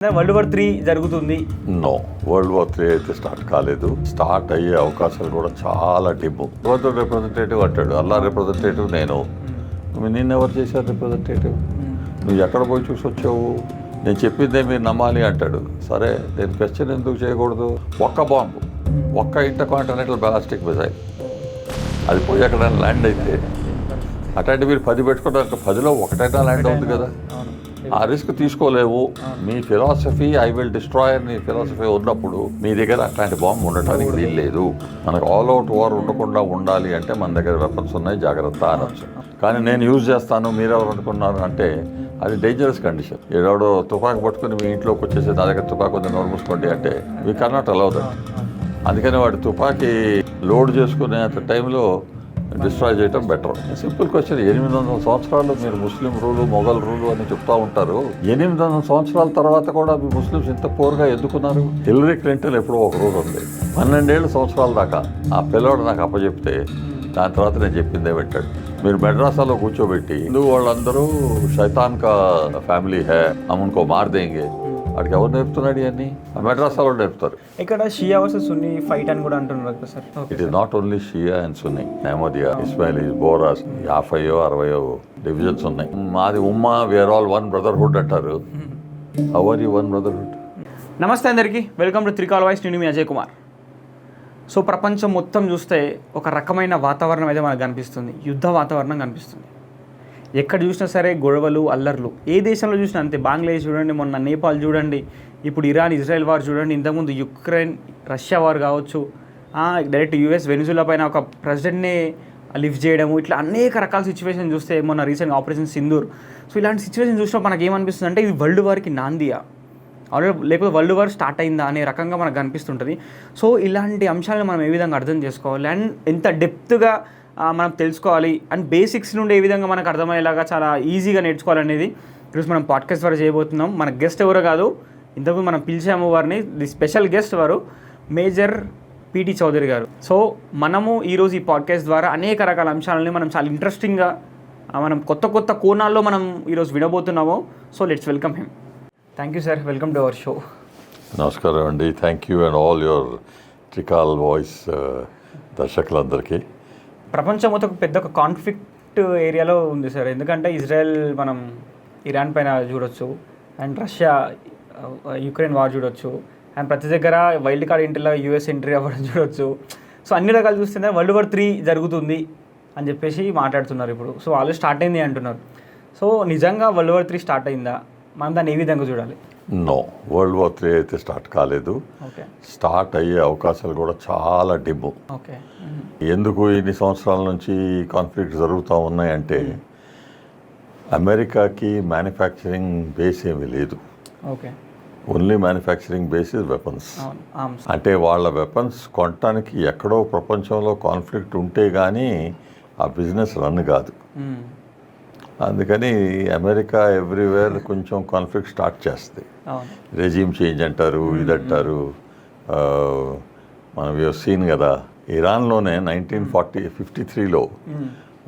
World war 3 జరుగుతుంది. No, world war 3 అయితే start కాలేదు. స్టార్ట్ అయ్యే అవకాశాలు కూడా చాలా డిమ్. ఎవరితో రిప్రజెంటేటివ్ అంటాడు, అల్లా రిప్రజెంటేటివ్ నేను. నిన్నెవరు చేశారు రిప్రజెంటేటివ్? నువ్వు ఎక్కడ పోయి చూసి వచ్చావు? నేను చెప్పిందే మీరు నమ్మాలి అంటాడు. సరే, నేను క్వశ్చన్ ఎందుకు చేయకూడదు? ఒక్క బాంబు, ఒక్క ఇంటర్కాంటినెంటల్ బ్యాలిస్టిక్ మిసైల్ అది పోయి ఎక్కడైనా ల్యాండ్ అయితే అట్లాంటి మీరు 10 పెట్టుకున్నారు, 10లో ఒకటైనా ల్యాండ్ అవుతుంది కదా. ఆ రిస్క్ తీసుకోలేవు. మీ ఫిలాసఫీ ఐ విల్ డిస్ట్రాయ్ అని ఫిలాసఫీ ఉన్నప్పుడు మీ దగ్గర అట్లాంటి బాంబు ఉండటానికి వీలు లేదు. మనకు ఆల్ అవుట్ వార్ ఉండకుండా ఉండాలి అంటే మన దగ్గర వెపన్స్ ఉన్నాయి, జాగ్రత్త అనొచ్చు. కానీ నేను యూజ్ చేస్తాను మీరెవరు అనుకున్నారు అంటే అది డేంజరస్ కండిషన్. ఏడో తుపాకు పట్టుకుని మీ ఇంట్లోకి వచ్చేసి నా దగ్గర తుపాకు ఉంది నోరు మూసుకోండి అంటే వీ కెనాట్ అలౌ దట్. అందుకని వాడు తుపాకీ లోడ్ చేసుకునే టైంలో డిస్ట్రాయ్ చేయడం బెటర్. సింపుల్ క్వశ్చన్, 800 సంవత్సరాలు మీరు ముస్లిం రూలు మొఘల్ రూలు అని చెప్తా ఉంటారు. 800 సంవత్సరాల తర్వాత కూడా మీ ముస్లిమ్స్ ఇంత పూర్గా ఎందుకున్నారు? హిల్లరీ క్లింటన్ ఎప్పుడో ఒక రోజు ఉంది, 12 సంవత్సరాల దాకా ఆ పిల్లవాడు నాకు అప్పచెప్తే దాని తర్వాత నేను చెప్పిందే పెట్టాడు. మీరు మెడ్రాసాలో కూర్చోబెట్టి హిందూ వాళ్ళందరూ శైతాన్ కా ఫ్యామిలీ హే అమున్కో మార్ దేంగే, వాడికి ఎవరు నేర్పుతున్నాడు ఇవన్నీ? మెడ్రాసాలో నేర్పుతారు. ఇక్కడ షియా వర్సెస్ సున్నీ ఫైట్ అని కూడా అంటున్నారు కదా sir. It is not only Shia and Sunni, Ahmadiyya, Ismailis, Bohras 50-60 divisions ఉన్నాయి. మాది ఉమ్మా, వేర్ ఆల్ వన్ బ్రదర్హుడ్ అంటారు. How are you one brotherhood? నమస్తే అందరికీ, వెల్కమ్ టు త్రికాల్ వాయిస్. నేను మీ అజయ్ కుమార్. సో ప్రపంచం మొత్తం చూస్తే ఒక రకమైన వాతావరణం అయితే మనకు కనిపిస్తుంది, యుద్ధ వాతావరణం కనిపిస్తుంది. ఎక్కడ చూసినా సరే గొడవలు, అల్లర్లు. ఏ దేశంలో చూసినా అంతే. బంగ్లాదేశ్ చూడండి, మొన్న నేపాల్ చూడండి, ఇప్పుడు ఇరాన్ ఇజ్రాయెల్ వార్ చూడండి, ఇంతకుముందు యుక్రెయిన్ రష్యా వార్ కావచ్చు, డైరెక్ట్ యుఎస్ వెనిజులా పైన ఒక ప్రెసిడెంట్ని లిఫ్ట్ చేయడము, ఇట్లా అనేక రకాల సిచ్యువేషన్ చూస్తే మొన్న రీసెంట్గా ఆపరేషన్ సింధూర్. సో ఇలాంటి సిచ్యువేషన్ చూసినప్పుడు మనకి ఏమనిపిస్తుంది అంటే ఇది వరల్డ్ వార్కి నాందియా, ఆల్రెడీ లేకపోతే వరల్డ్ వార్ స్టార్ట్ అయిందా అనే రకంగా మనకు కనిపిస్తుంటుంది. సో ఇలాంటి అంశాలను మనం ఏ విధంగా అర్థం చేసుకోవాలి అండ్ ఎంత డెప్త్గా మనం తెలుసుకోవాలి అండ్ బేసిక్స్ నుండి ఏ విధంగా మనకు అర్థమయ్యేలాగా చాలా ఈజీగా నేర్చుకోవాలనేది ఈరోజు మనం పాడ్కాస్ట్ ద్వారా చేయబోతున్నాం. మన గెస్ట్ ఎవరో కాదు, ఇంతకు మనం పిలిచాము వారిని. ది స్పెషల్ గెస్ట్ వారు మేజర్ పీటీ చౌదరి గారు. సో మనము ఈరోజు ఈ పాడ్కాస్ట్ ద్వారా అనేక రకాల అంశాలని మనం చాలా ఇంట్రెస్టింగ్గా మనం కొత్త కొత్త కోణాల్లో మనం ఈరోజు వినబోతున్నాము. So let's welcome him. Thank you sir, welcome to our show. నమస్కారం అండి, thank you and all your Trikal voice దర్శకులందరికీ. ప్రపంచం మొత్తం పెద్ద ఒక కాన్ఫ్లిక్ట్ ఏరియాలో ఉంది సార్. ఎందుకంటే ఇజ్రాయెల్ మనం ఇరాన్ పైన చూడొచ్చు, అండ్ రష్యా యుక్రెయిన్ వార్ చూడొచ్చు, అండ్ ప్రతి దగ్గర వైల్డ్ కార్డ్ ఎంట్రీలో యూఎస్ ఎంట్రీ అవ్వడం చూడొచ్చు. సో అన్ని రకాలు చూస్తుంటే వరల్డ్ వార్ 3 జరుగుతుంది అని చెప్పేసి మాట్లాడుతున్నారు ఇప్పుడు. సో వాళ్ళు స్టార్ట్ అయింది అంటున్నారు. సో నిజంగా వరల్డ్ వార్ 3 స్టార్ట్ అయిందా? మనం దాన్ని ఏ విధంగా చూడాలి? నో, వరల్డ్ వార్ 3 అయితే స్టార్ట్ కాలేదు. ఓకే, స్టార్ట్ అయ్యే అవకాశాలు కూడా చాలా డిమ్. ఓకే. ఎందుకు ఇన్ని సంవత్సరాల నుంచి కాన్ఫ్లిక్ట్ జరుగుతూ ఉన్నాయంటే అమెరికాకి మ్యానుఫ్యాక్చరింగ్ బేస్ ఏమీ లేదు. Okay, only manufacturing base is weapons. అంటే వాళ్ళ వెపన్స్ కొనటానికి ఎక్కడో ప్రపంచంలో కాన్ఫ్లిక్ట్ ఉంటే కానీ ఆ బిజినెస్ రన్ కాదు. అందుకని అమెరికా ఎవ్రీవేర్ కొంచెం కాన్ఫ్లిక్ట్ స్టార్ట్ చేస్తుంది. రెజీమ్ చేంజ్ అంటారు, ఇదంటారు. మనం సీన్ కదా, ఇరాన్లోనే 1953లో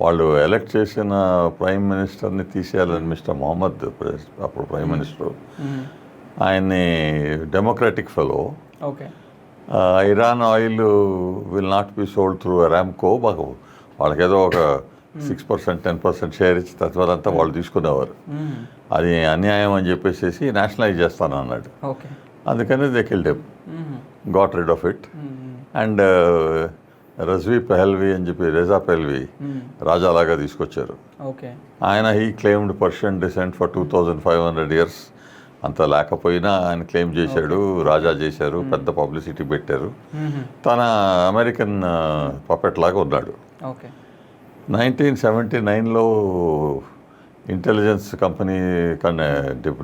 వాళ్ళు ఎలక్ట్ చేసిన ప్రైమ్ మినిస్టర్ని తీసేయాలని మిస్టర్ మొహమ్మద్, అప్పుడు ప్రైమ్ మినిస్టర్, ఆయన్ని democratic fellow. Okay, Iran oil will not be sold through Aramco. మాకు వాళ్ళకేదో ఒక 6%, 10% షేర్ ఇచ్చి తత్వాలంతా వాళ్ళు తీసుకునేవారు. అది అన్యాయం అని చెప్పేసి నేషనలైజ్ చేస్తాను అన్నాడు. అందుకని they killed him, got rid of it. And Razvi Pahlavi అని చెప్పి, రెజా పెహల్వీ రాజాలాగా తీసుకొచ్చారు. ఆయన he claimed Persian descent for 2500 years. అంత లేకపోయినా ఆయన క్లెయిమ్ చేశాడు, రాజా చేశారు, పెద్ద పబ్లిసిటీ పెట్టారు. తన అమెరికన్ పపెట్ లాగా ఉన్నాడు. 1979లో ఇంటెలిజెన్స్ కంపెనీ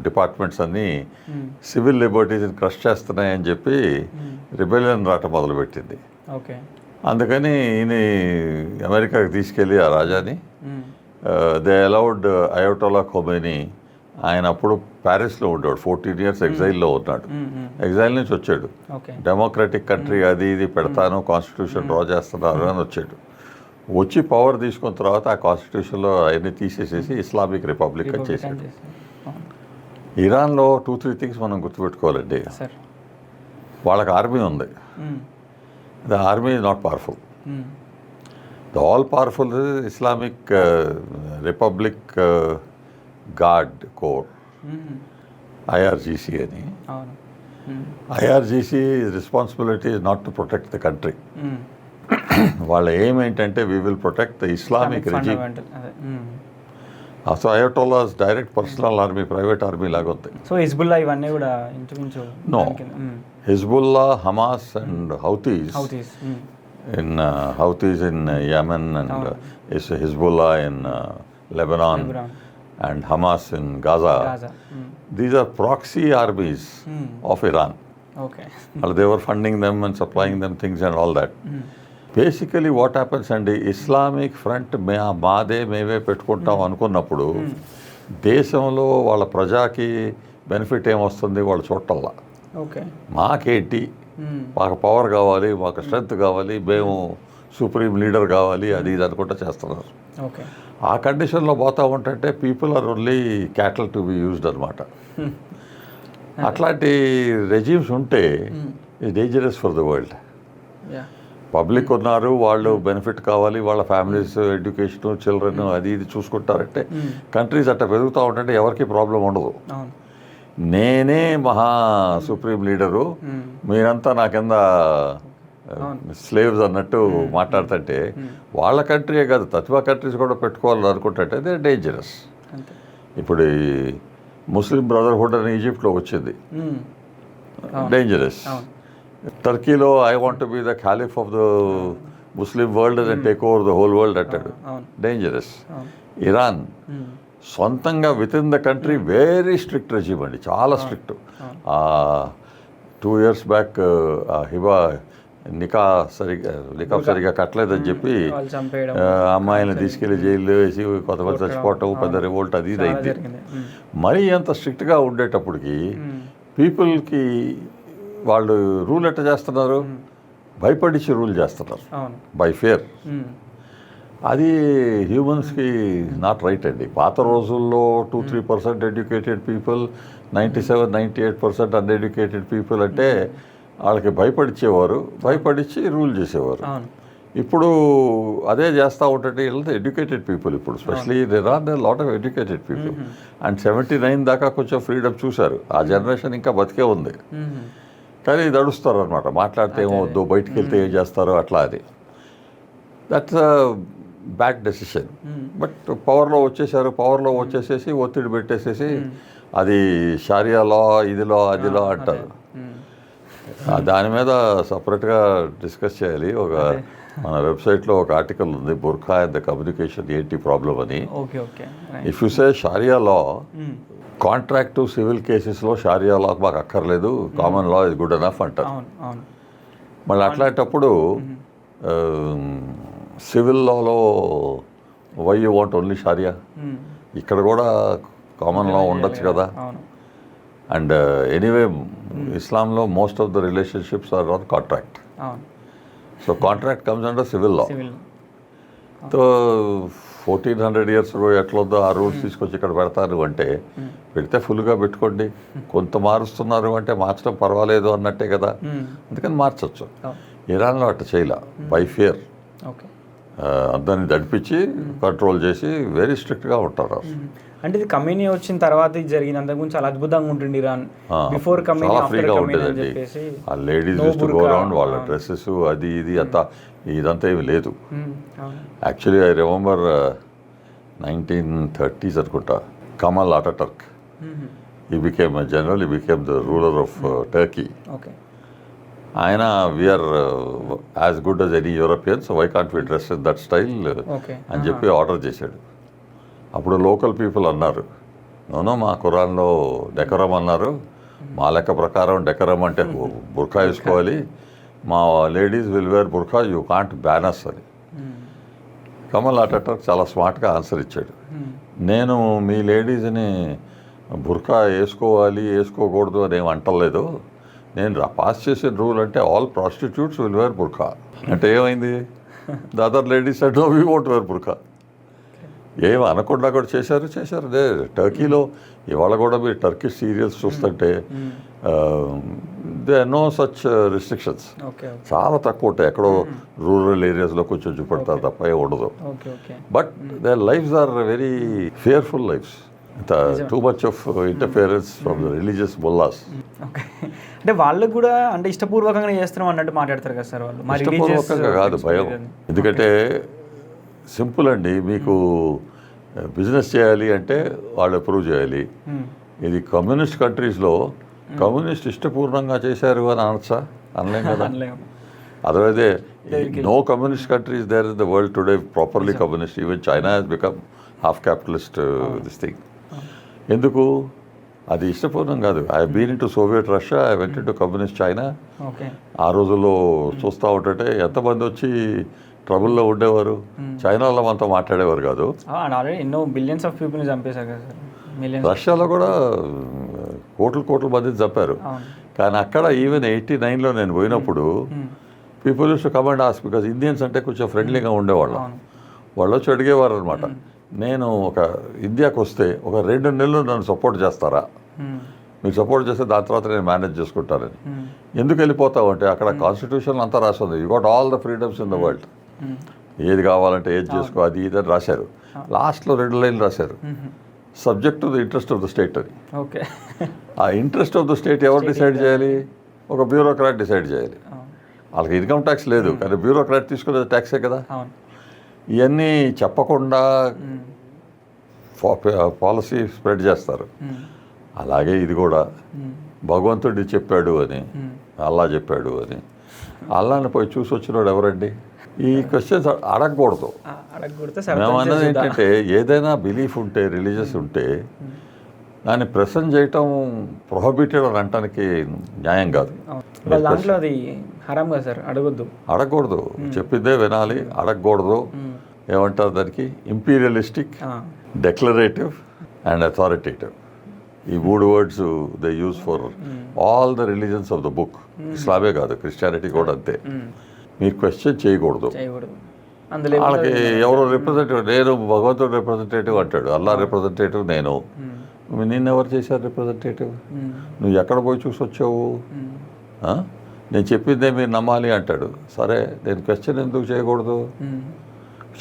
డిపార్ట్మెంట్స్ అన్నీ సివిల్ లిబర్టీస్ని క్రష్ చేస్తున్నాయని చెప్పి రిబెలియన్ రావటం మొదలుపెట్టింది. అందుకని ఈయన అమెరికాకి తీసుకెళ్ళి ఆ రాజాని దే అలౌడ్ అయోటోలా ఖొమైనీ. ఆయన అప్పుడు ప్యారిస్లో ఉండేవాడు, 14 years ఎగ్జైల్లో ఉన్నాడు. ఎగ్జైల్ నుంచి వచ్చాడు, డెమోక్రటిక్ కంట్రీ అది ఇది పెడతాను, కాన్స్టిట్యూషన్ డ్రా చేస్తున్నారు అని వచ్చాడు. వచ్చి పవర్ తీసుకున్న తర్వాత ఆ కాన్స్టిట్యూషన్లో అవన్నీ తీసేసేసి ఇస్లామిక్ రిపబ్లిక్ అని చేశాడు. ఇరాన్లో 2-3 థింగ్స్ మనం గుర్తుపెట్టుకోవాలండి. సార్. వాళ్ళకి ఆర్మీ ఉంది. The army is not powerful. The all powerful Islamic Republic Guard Core, IRGC అని. అవును. IRGC responsibility is not to protect the country. వాళ్ళ ఎయిమ్ ఏంటంటే we will protect the Islamic regime. So Ayatollahs direct personal army, private army లాగా ఉంది. So Hezbollah ఇవన్నీ కూడా ఇంచుమించు no, Hezbollah, Hamas and Houthis in Houthis in Yemen and Hezbollah in Lebanon and Hamas in Gaza. These are proxy armies of Iran. Okay. They were funding them and supplying them things and all that. Basically what happens and Islamic front మాదే మేమే పెట్టుకుంటాం అనుకున్నప్పుడు దేశంలో వాళ్ళ ప్రజాకి benefit ఏమొస్తుంది వాళ్ళు చూడటల్లా. Okay, మాకేంటి, మాకు పవర్ కావాలి, మాకు స్ట్రెంత్ కావాలి, మేము సుప్రీం లీడర్ కావాలి, అది ఇది అనుకుంటా చేస్తున్నారు. ఓకే, ఆ కండిషన్లో పోతా ఉంటే people are only cattle to be used అనమాట. అట్లాంటి రెజీమ్స్ ఉంటే it's dangerous for the world. Public ఉన్నారు, వాళ్ళు బెనిఫిట్ కావాలి, వాళ్ళ ఫ్యామిలీస్ ఎడ్యుకేషన్, చిల్డ్రన్ అది ఇది చూసుకుంటారంటే కంట్రీస్ అట్లా పెరుగుతూ ఉంటే ఎవరికి ప్రాబ్లం ఉండదు. నేనే మహా సుప్రీం లీడరు, మీరంతా నా కింద స్లేవ్స్ అన్నట్టు మాట్లాడుతుంటే వాళ్ళ కంట్రీయే కాదు తత్వ కంట్రీస్ కూడా పెట్టుకోవాలని అనుకుంటే దే డేంజరస్. ఇప్పుడు ఈ ముస్లిం బ్రదర్హుడ్ అని ఈజిప్ట్లో వచ్చింది, డేంజరస్. టర్కీలో I want be the caliph of the Muslim world and take over the whole world అంటాడు, డేంజరస్. ఇరాన్ సొంతంగా within the country very strict regime అండి, చాలా స్ట్రిక్ట్. 2 years బ్యాక్ నికాబ్ సరిగా కట్టలేదని చెప్పి అమ్మాయిని తీసుకెళ్లి జైల్లో వేసి కొంతమంది చచ్చిపోవటం, పెద్ద రివోల్ట్ అది ఇది అయింది. మరీ అంత స్ట్రిక్ట్గా ఉండేటప్పటికి పీపుల్కి వాళ్ళు రూల్ ఎట్లా చేస్తున్నారు, భయపడిచి రూల్ చేస్తున్నారు, బై ఫియర్. అది హ్యూమన్స్కి నాట్ రైట్ అండి. పాత రోజుల్లో 2-3% ఎడ్యుకేటెడ్ పీపుల్, 97-98% అన్ఎడ్యుకేటెడ్ పీపుల్ అంటే వాళ్ళకి భయపడిచ్చేవారు, భయపడిచ్చి రూల్ చేసేవారు. ఇప్పుడు అదే చేస్తూ ఉంటే వీళ్ళతో ఎడ్యుకేటెడ్ పీపుల్ ఇప్పుడు specially there are lot of educated people. And 79 దాకా కొంచెం ఫ్రీడమ్ చూశారు, ఆ జనరేషన్ ఇంకా బతికే ఉంది. కానీ నడుస్తారు అనమాట, మాట్లాడితే ఏమవుద్దు, బయటికి వెళ్తే ఏం చేస్తారో అట్లా. అది దట్స్ బ్యాడ్ డెసిషన్. బట్ పవర్లో వచ్చేసేసి ఒత్తిడి పెట్టేసేసి అది షారియా లా, ఇదిలో అదిలో అంటారు. దాని మీద సపరేట్గా డిస్కస్ చేయాలి. మన వెబ్సైట్లో ఒక ఆర్టికల్ ఉంది, బుర్ఖా అండ్ ద కమ్యూనికేషన్ ఏంటి ప్రాబ్లం అని. If you say sharia law, contract civil కేసెస్లో షారియా లా మాకు అక్కర్లేదు, common law is good enough అంటారు. మళ్ళీ అట్లాంటప్పుడు సివిల్ లాలో why you want only sharia, ఇక్కడ కూడా కామన్ లా ఉండొచ్చు కదా. అండ్ ఎనీవే ఇస్లాంలో most of the relationships are on contract. So contract comes under civil law. So 1400 years ఎట్లా ఉందో ఆ రూల్స్ తీసుకొచ్చి ఇక్కడ పెడతారు అంటే పెడితే ఫుల్గా పెట్టుకోండి. కొంత మారుస్తున్నారు అంటే మార్చడం పర్వాలేదు అన్నట్టే కదా, అందుకని మార్చచ్చు. ఇరాన్లో అట్లా చేయలే, బై ఫియర్. అందరిని దడిపించి కంట్రోల్ చేసి వెరీ స్ట్రిక్ట్గా ఉంటారు. అంటే ఇది కమ్యూనిటీ వచ్చిన తర్వాత ఇది జరిగింది, అంతకు ముందు చాలా అద్భుతంగా ఉంటుంది ఇరాన్. బిఫోర్ కమ్యూనిటీ చాలా ఫ్రీగా ఉంటుందండి. ఆ ladies use to go around, వాళ్ళ డ్రెస్సెస్ అది ఇది అంతా ఇదంతా ఏమి లేదు. యాక్చువల్లీ ఐ రిమెంబర్ 1930s అనుకుంటా, Kemal Ataturk, he became general, he became the ruler of Turkey. ఆయన we are as good as any Europeans, why can't we dress in that style అని చెప్పి ఆర్డర్ చేశాడు. అప్పుడు లోకల్ పీపుల్ అన్నారు, no no మా ఖురాన్లో decorum అన్నారు, మా లెక్క ప్రకారం డెకరం అంటే బుర్ఖా వేసుకోవాలి, మా లేడీస్ విల్ వేర్ బుర్ఖా, యూ కాంట్ బ్యానస్ అని. కమల్ అటాటర్క్ చాలా స్మార్ట్గా ఆన్సర్ ఇచ్చాడు, నేను మీ లేడీస్ని బుర్ఖా వేసుకోకూడదు అని ఏమి అంటలేదు, నేను పాస్ చేసిన రూల్ అంటే all prostitutes will wear burqa అంటే ఏమైంది, the other ladies said no we won't wear burqa. ఏం అనకుండా కూడా చేశారు అదే టర్కీలో ఇవాళ కూడా మీరు టర్కిష్ సీరియల్స్ చూస్తుంటే they are no such restrictions. Okay చాలా తక్కువ ఉంటాయి, ఎక్కడో రూరల్ ఏరియాస్లో కొంచెం చూపెడతారు తప్ప ఏ ఉండదు. Okay okay but their lives are very fearful lives. Too much of interference from the religious mullahs. Okay, అంటే వాళ్ళకు కూడా అంటే ఇష్టపూర్వకంగా చేస్తున్నాం అన్నట్టు మాట్లాడతారు కదా సార్ వాళ్ళు. మరి ఇష్టపూర్వకంగా కాదు భయం, ఎందుకంటే సింపుల్ అండి. మీకు బిజినెస్ చేయాలి అంటే వాళ్ళు అప్రూవ్ చేయాలి. ఇది కమ్యూనిస్ట్ కంట్రీస్లో కమ్యూనిస్ట్ ఇష్టపూర్ణంగా చేశారు అని అనొచ్చా? అనలేం కదా. Otherwise no communist countries there in the world today properly communist. Even China has become half capitalist this thing. ఎందుకు? అది ఇష్టపూర్ణం కాదు. I been in to Soviet Russia, I went to communist China. ఆ రోజుల్లో చూస్తూ ఉంటుంటే ఎంతమంది వచ్చి ట్రబుల్లో ఉండేవారు. చైనాలో మనతో మాట్లాడేవారు కాదు. ఆల్రెడీ ఎన్నో బిలియన్స్ ఆఫ్ పీపుల్ని చంపేశారు కదా సార్. రష్యాలో కూడా కోట్ల మందిని చంపారు. కానీ అక్కడ ఈవెన్ 89లో నేను పోయినప్పుడు people use to come and ask, because Indians అంటే కొంచెం ఫ్రెండ్లీగా ఉండేవాళ్ళం. వాళ్ళు వచ్చి అడిగేవారు అనమాట, నేను ఒక ఇండియాకి వస్తే ఒక 2 నెలలు నన్ను సపోర్ట్ చేస్తారా? మీరు సపోర్ట్ చేస్తే దాని తర్వాత నేను మేనేజ్ చేసుకుంటానని. ఎందుకు వెళ్ళిపోతావు అంటే అక్కడ కాన్స్టిట్యూషన్ అంతా రాసింది, you got all the freedoms in the world. ఏది కావాలంటే ఏది చేసుకో, అది ఇది అని రాశారు. లాస్ట్లో 2 లైన్లు రాశారు, subject to the interest of the state అని. ఓకే, ఆ ఇంట్రెస్ట్ ఆఫ్ ద స్టేట్ ఎవరు డిసైడ్ చేయాలి? ఒక బ్యూరోక్రాట్ డిసైడ్ చేయాలి. వాళ్ళకి ఇన్కమ్ ట్యాక్స్ లేదు, కానీ బ్యూరోక్రాట్ తీసుకునేది ట్యాక్సే కదా. ఇవన్నీ చెప్పకుండా పాలసీ స్ప్రెడ్ చేస్తారు. అలాగే ఇది కూడా భగవంతుడి చెప్పాడు అని, అల్లా చెప్పాడు అని. అల్లాని పోయి చూసి వచ్చినాడు ఎవరండి? ఈ క్వశ్చన్స్ అడగకూడదు. మేమన్నది ఏంటంటే ఏదైనా బిలీఫ్ ఉంటే, రిలీజియస్ ఉంటే దాన్ని ప్రెసెంట్ చేయటం ప్రొహిబిటెడ్ అని అనటానికి న్యాయం కాదు. దాంట్లో అది హరాం కదా సార్, అడగకూడదు. చెప్పిందే వినాలి, అడగకూడదు. ఏమంటారు దానికి? Imperialistic, declarative and authoritative. ఈ 3 words they use for all the religions of the book. ఇస్లామే కాదు, క్రిస్టియానిటీ కూడా అంతే. మీరు క్వశ్చన్ చేయకూడదు. వాళ్ళకి ఎవరో రిప్రజెంటేటివ్, నేను భగవంతుడు రిప్రజెంటేటివ్ అంటాడు, అల్లా రిప్రజెంటేటివ్ నేను. నిన్నెవరు చేశారు రిప్రజెంటేటివ్? నువ్వు ఎక్కడ పోయి చూసి వచ్చావు? నేను చెప్పిందే మీరు నమ్మాలి అంటాడు. సరే, నేను క్వశ్చన్ ఎందుకు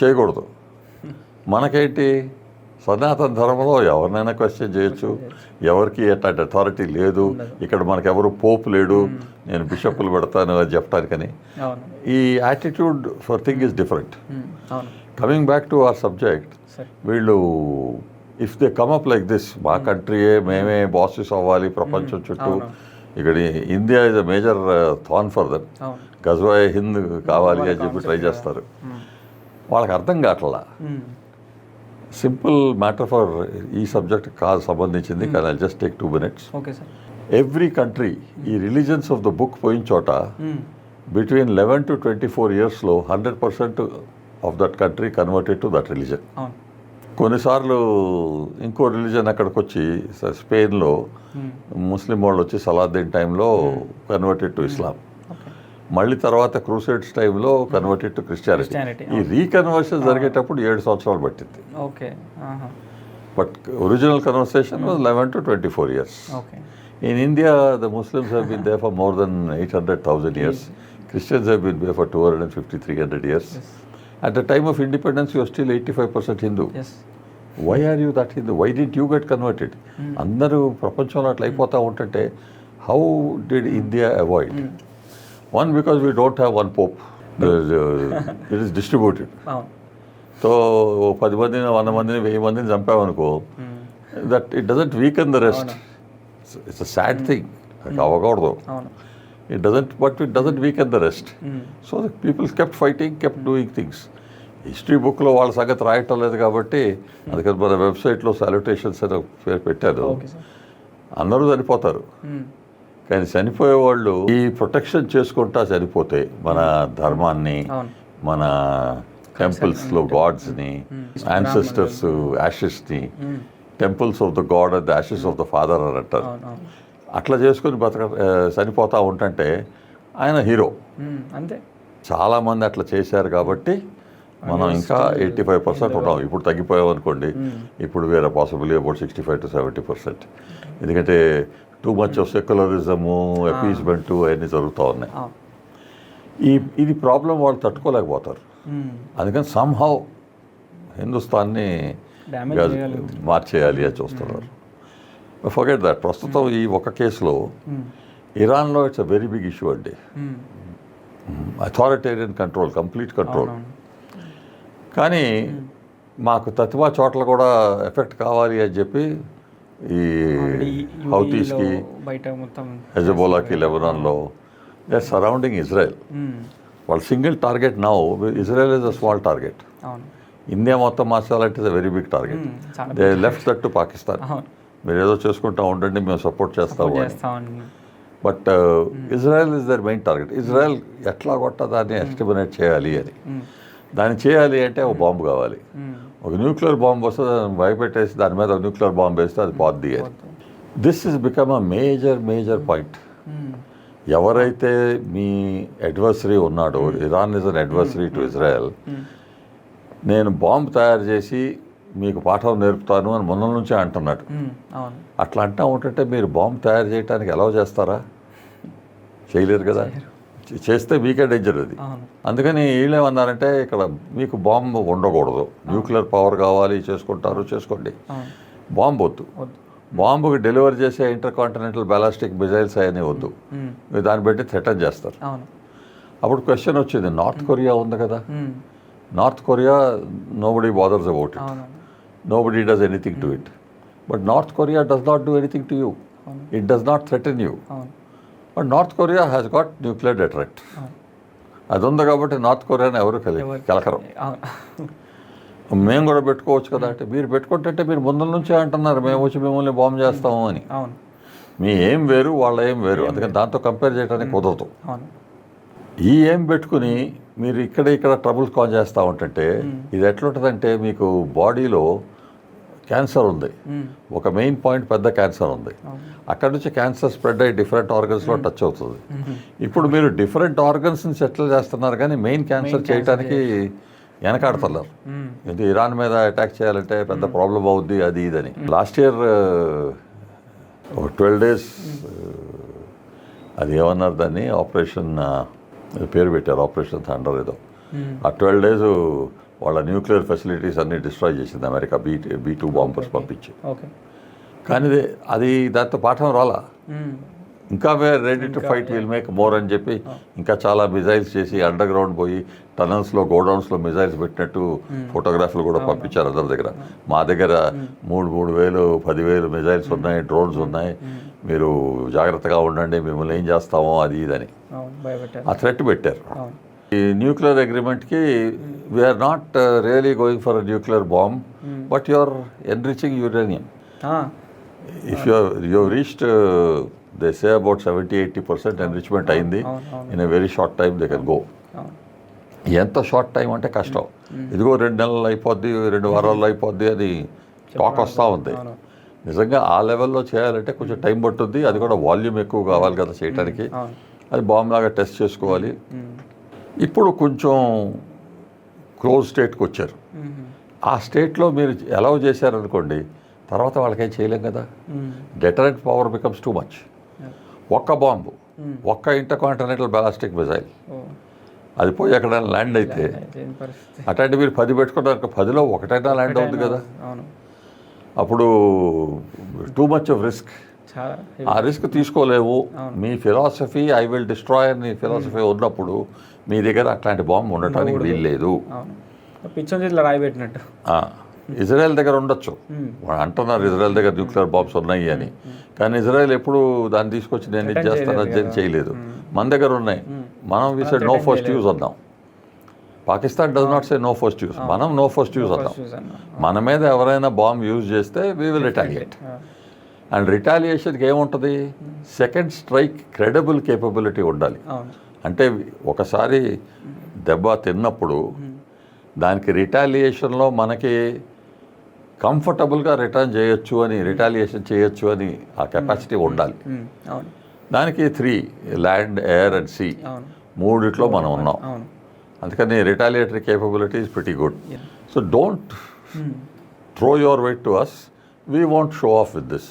చేయకూడదు. మనకేంటి, సనాతన ధర్మంలో ఎవరినైనా క్వశ్చన్ చేయొచ్చు. ఎవరికి ఎట్లాంటి అథారిటీ లేదు. ఇక్కడ మనకెవరు పోప్ లేడు, నేను బిషప్లు పెడతాను అని చెప్పడానికని. ఈ attitude for thing is different. Coming back to our subject, వీళ్ళు if they come up like this, మా కంట్రీయే మేమే బాసెస్ అవ్వాలి ప్రపంచం చుట్టూ, ఇక్కడ India is a major thorn for them, గజ్వాయ్ హింద్ కావాలి అని చెప్పి ట్రై చేస్తారు. వాళ్ళకి అర్థం కావట్లా. సింపుల్ మ్యాటర్ ఫర్ ఈ సబ్జెక్ట్ కాదు సంబంధించింది, కానీ I just take 2 minutes. Every country ఈ రిలీజన్స్ ఆఫ్ ద బుక్ పోయిన చోట between 11 to 24 yearsలో 100% of that country converted to that religion. కొన్నిసార్లు ఇంకో రిలీజన్ అక్కడికి వచ్చి, స్పెయిన్లో ముస్లిం వాళ్ళు వచ్చి సలాద్దీన్ టైంలో కన్వర్టెడ్ టు ఇస్లాం. మళ్ళీ తర్వాత క్రూసేడ్స్ టైంలో కన్వర్టెడ్ టు క్రిస్టియానిటీ. ఈ రీకన్వర్షన్ జరిగేటప్పుడు 7 సంవత్సరాలు పట్టింది. But original conversation was 11 to 24 years. In India, the Muslims have been there for more than 800,000 years. Christians have been there for 250, 300 years. At the time of independence, you are still 85% Hindu. Why are you that Hindu? Why did you get converted? అందరూ ప్రపంచంలో అట్లా అయిపోతూ ఉంటుంటే how did India avoid? One, because we don't have one pope. It is distributed. So 10 మందిని 100 మందిని 1000 మందిని చంపామనుకో, that it doesn't weaken the rest. It's a sad thing. అవ్వకూడదు. It doesn't weaken the rest. So the people kept fighting, kept doing things. History బుక్లో వాళ్ళ సంగతి రాయటం లేదు కాబట్టి అందుకని మన వెబ్సైట్లో సాల్యుటేషన్స్ అని పేరు పెట్టారు. అందరూ చనిపోతారు, కానీ చనిపోయేవాళ్ళు ఈ ప్రొటెక్షన్ చేసుకుంటా చనిపోతే మన ధర్మాన్ని, మన టెంపుల్స్లో గాడ్స్ని, యాన్సెస్టర్స్ యాషెస్ని, temples of the god and the ashes of the father అని అంటారు. అట్లా చేసుకుని చనిపోతూ ఉంటుంటే ఆయన హీరో. అంతే, చాలామంది అట్లా చేశారు కాబట్టి మనం ఇంకా 85% ఉన్నాం. ఇప్పుడు తగ్గిపోయాం అనుకోండి, ఇప్పుడు వేరే పాసిబుల్లీ అబౌట్ 65 to 70%. ఎందుకంటే టూ మచ్ ఆఫ్ సెక్యులరిజము, అపీజ్మెంటు అవన్నీ జరుగుతూ ఉన్నాయి. ఇది ప్రాబ్లం వాళ్ళు తట్టుకోలేకపోతారు. అందుకని సమ్హౌ హిందుస్థాన్ని మార్చేయాలి అని చూస్తున్నారు. Forget that. ప్రస్తుతం ఈ ఒక కేసులో ఇరాన్లో it's a very big issue అండి. Authoritarian control, complete control. కానీ మాకు తతివా చోట్ల కూడా ఎఫెక్ట్ కావాలి అని చెప్పి ఈ హౌతీస్కి, హెజబోలాకి, లెబనాన్లో దే ఆర్ సరౌండింగ్ ఇజ్రాయెల్. వాళ్ళ single target now Israel is a small target. India మొత్తం మార్చాలంటే is a very big target. They left that to Pakistan. మీరు ఏదో చేసుకుంటా ఉండండి, మేము సపోర్ట్ చేస్తాము అని. But Israel is their main target. Israel ఎట్లా కొట్ట దాన్ని ఎస్టిమినేట్ చేయాలి అని. దాన్ని చేయాలి అంటే ఒక బాంబు కావాలి. ఒక న్యూక్లియర్ బాంబు వస్తే దాన్ని భయపెట్టేసి దాని మీద ఒక న్యూక్లియర్ బాంబు వేస్తే అది పోద్ది అని. This is become a major point. ఎవరైతే మీ అడ్వర్సరీ ఉన్నాడో, Iran is an adversary to Israel, నేను బాంబు తయారు చేసి మీకు పాఠం నేర్పుతాను అని మొన్న నుంచే అంటున్నాడు. అట్లా అంటా ఉంటుంటే మీరు బాంబు తయారు చేయడానికి ఎలా చేస్తారా? చేయలేరు కదా. చేస్తే మీకే డేంజర్ అది. అందుకని వీళ్ళేమన్నారంటే ఇక్కడ మీకు బాంబు ఉండకూడదు, న్యూక్లియర్ పవర్ కావాలి, చేసుకుంటారు చేసుకోండి, బాంబు వద్దు. బాంబుకి డెలివరీ చేసే ఇంటర్ కాంటినెంటల్ బ్యాలిస్టిక్ మిజైల్స్ అవన్నీ వద్దు. మీరు దాన్ని బట్టి థ్రెటన్ చేస్తారు. అప్పుడు క్వశ్చన్ వచ్చింది, నార్త్ కొరియా ఉంది కదా. North Korea nobody bothers about it, nobody does anything to it. But North Korea does not do anything to you, it does not threaten you. But North Korea has got nuclear deterrent. అది ఉంది కాబట్టి north కొరియాని ఎవరు కలకరం. మేము కూడా పెట్టుకోవచ్చు కదా అంటే, మీరు పెట్టుకుంటే మీరు ముందర నుంచే అంటున్నారు మేము వచ్చి మిమ్మల్ని బాంబు చేస్తాము అని. మీ ఏం వేరు, వాళ్ళ ఏం వేరు. అందుకని దాంతో కంపేర్ చేయడానికి కుదరదు. ఈ ఏం పెట్టుకుని మీరు ఇక్కడ ట్రబుల్స్ కాజ్ చేస్తూ ఉంటుంటే ఇది ఎట్లుంటుందంటే, మీకు బాడీలో క్యాన్సర్ ఉంది, ఒక మెయిన్ పాయింట్ పెద్ద క్యాన్సర్ ఉంది, అక్కడ నుంచి క్యాన్సర్ స్ప్రెడ్ అయ్యి డిఫరెంట్ ఆర్గన్స్లో టచ్ అవుతుంది. ఇప్పుడు మీరు డిఫరెంట్ ఆర్గన్స్ని సెటిల్ చేస్తున్నారు కానీ మెయిన్ క్యాన్సర్ చేయడానికి వెనకాడుతున్నారు. ఇది ఇరాన్ మీద అటాక్ చేయాలంటే పెద్ద ప్రాబ్లం అవుద్ది, అది ఇదని. లాస్ట్ ఇయర్ ఒక 12 days అది ఏమన్నారు దాన్ని, ఆపరేషన్ పేరు పెట్టారు, ఆపరేషన్ థండర్ ఏదో. ఆ 12 days వాళ్ళ న్యూక్లియర్ ఫెసిలిటీస్ అన్నీ డిస్ట్రాయ్ చేసింది అమెరికా, B-2 బాంబర్స్ పంపించి. కానీ అది దాంతో పాఠం రాలా. ఇంకా we're ready to fight, will make more అని చెప్పి ఇంకా చాలా మిజైల్స్ చేసి అండర్ గ్రౌండ్ పోయి టనల్స్లో, గోడౌన్స్లో మిజైల్స్ పెట్టినట్టు ఫోటోగ్రాఫ్లు కూడా పంపించారు అందరి దగ్గర. మా దగ్గర 3,000 10,000 మిజైల్స్ ఉన్నాయి, డ్రోన్స్ ఉన్నాయి, మీరు జాగ్రత్తగా ఉండండి, మిమ్మల్ని ఏం చేస్తామో అది ఇదని ఆ థ్రెట్ పెట్టారు. ఈ న్యూక్లియర్ అగ్రిమెంట్కి we are not really going for a nuclear bomb, but you are enriching uranium. If you reached they say about 70-80% enrichment అయింది. In a very short time they can go. ఎంత షార్ట్ టైం అంటే కష్టం. ఇదిగో 2 నెలలు అయిపోద్ది, 2 వారాల్లో అయిపోద్ది అని టాక్ వస్తూ ఉంది. నిజంగా ఆ లెవెల్లో చేయాలంటే కొంచెం టైం పట్టుద్ది. అది కూడా వాల్యూమ్ ఎక్కువ కావాలి కదా చేయడానికి. అది బాంబ్ లాగా టెస్ట్ చేసుకోవాలి. ఇప్పుడు కొంచెం క్లోజ్ స్టేట్కి వచ్చారు. ఆ స్టేట్లో మీరు అలౌ చేశారనుకోండి, తర్వాత వాళ్ళకేం చేయలేం కదా. Deterrent power becomes too much. ఒక్క బాంబు, ఒక్క ఇంటర్ కాంటినెంటల్ బ్యాలిస్టిక్ మిజైల్ అది పోయి ఎక్కడైనా ల్యాండ్ అయితే, అట్లాంటి మీరు 10 పెట్టుకున్నారు, 10లో ఒకటైనా ల్యాండ్ అవుతుంది కదా. అప్పుడు టూ మచ్ ఆఫ్ రిస్క్. ఆ రిస్క్ తీసుకోలేవు. మీ ఫిలాసఫీ ఐ విల్ డిస్ట్రాయ్ అని ఫిలాసఫీ ఉన్నప్పుడు మీ దగ్గర అట్లాంటి బాంబు ఉండటానికి వీల్లేదు. ఇజ్రాయెల్ దగ్గర ఉండొచ్చు, అంటున్నారు ఇజ్రాయెల్ దగ్గర న్యూక్లియర్ బాంబ్స్ ఉన్నాయి అని. కానీ ఇజ్రాయెల్ ఎప్పుడు దాన్ని తీసుకొచ్చి నేను ఇది చేస్తాను అది చేయలేదు. మన దగ్గర ఉన్నాయి, మనం we said no first use అన్నాం. Pakistan does not say no first use, మనం నో ఫస్ట్ యూజ్ అన్నాం. మన మీద ఎవరైనా బాంబ్ యూజ్ చేస్తే వీ విల్ రిటాలియేట్. అండ్ రిటాలియేషన్కి ఏముంటుంది, సెకండ్ స్ట్రైక్ క్రెడిబుల్ కేపబిలిటీ ఉండాలి. అంటే ఒకసారి దెబ్బ తిన్నప్పుడు దానికి రిటాలియేషన్లో మనకి కంఫర్టబుల్గా రిటాలియేషన్ చేయొచ్చు అని ఆ కెపాసిటీ ఉండాలి. దానికి 3 ల్యాండ్, ఎయిర్ అండ్ సీ 3 మనం ఉన్నాం. అందుకని retaliatory capability is pretty good. So don't throw your weight to us, we want show off with this.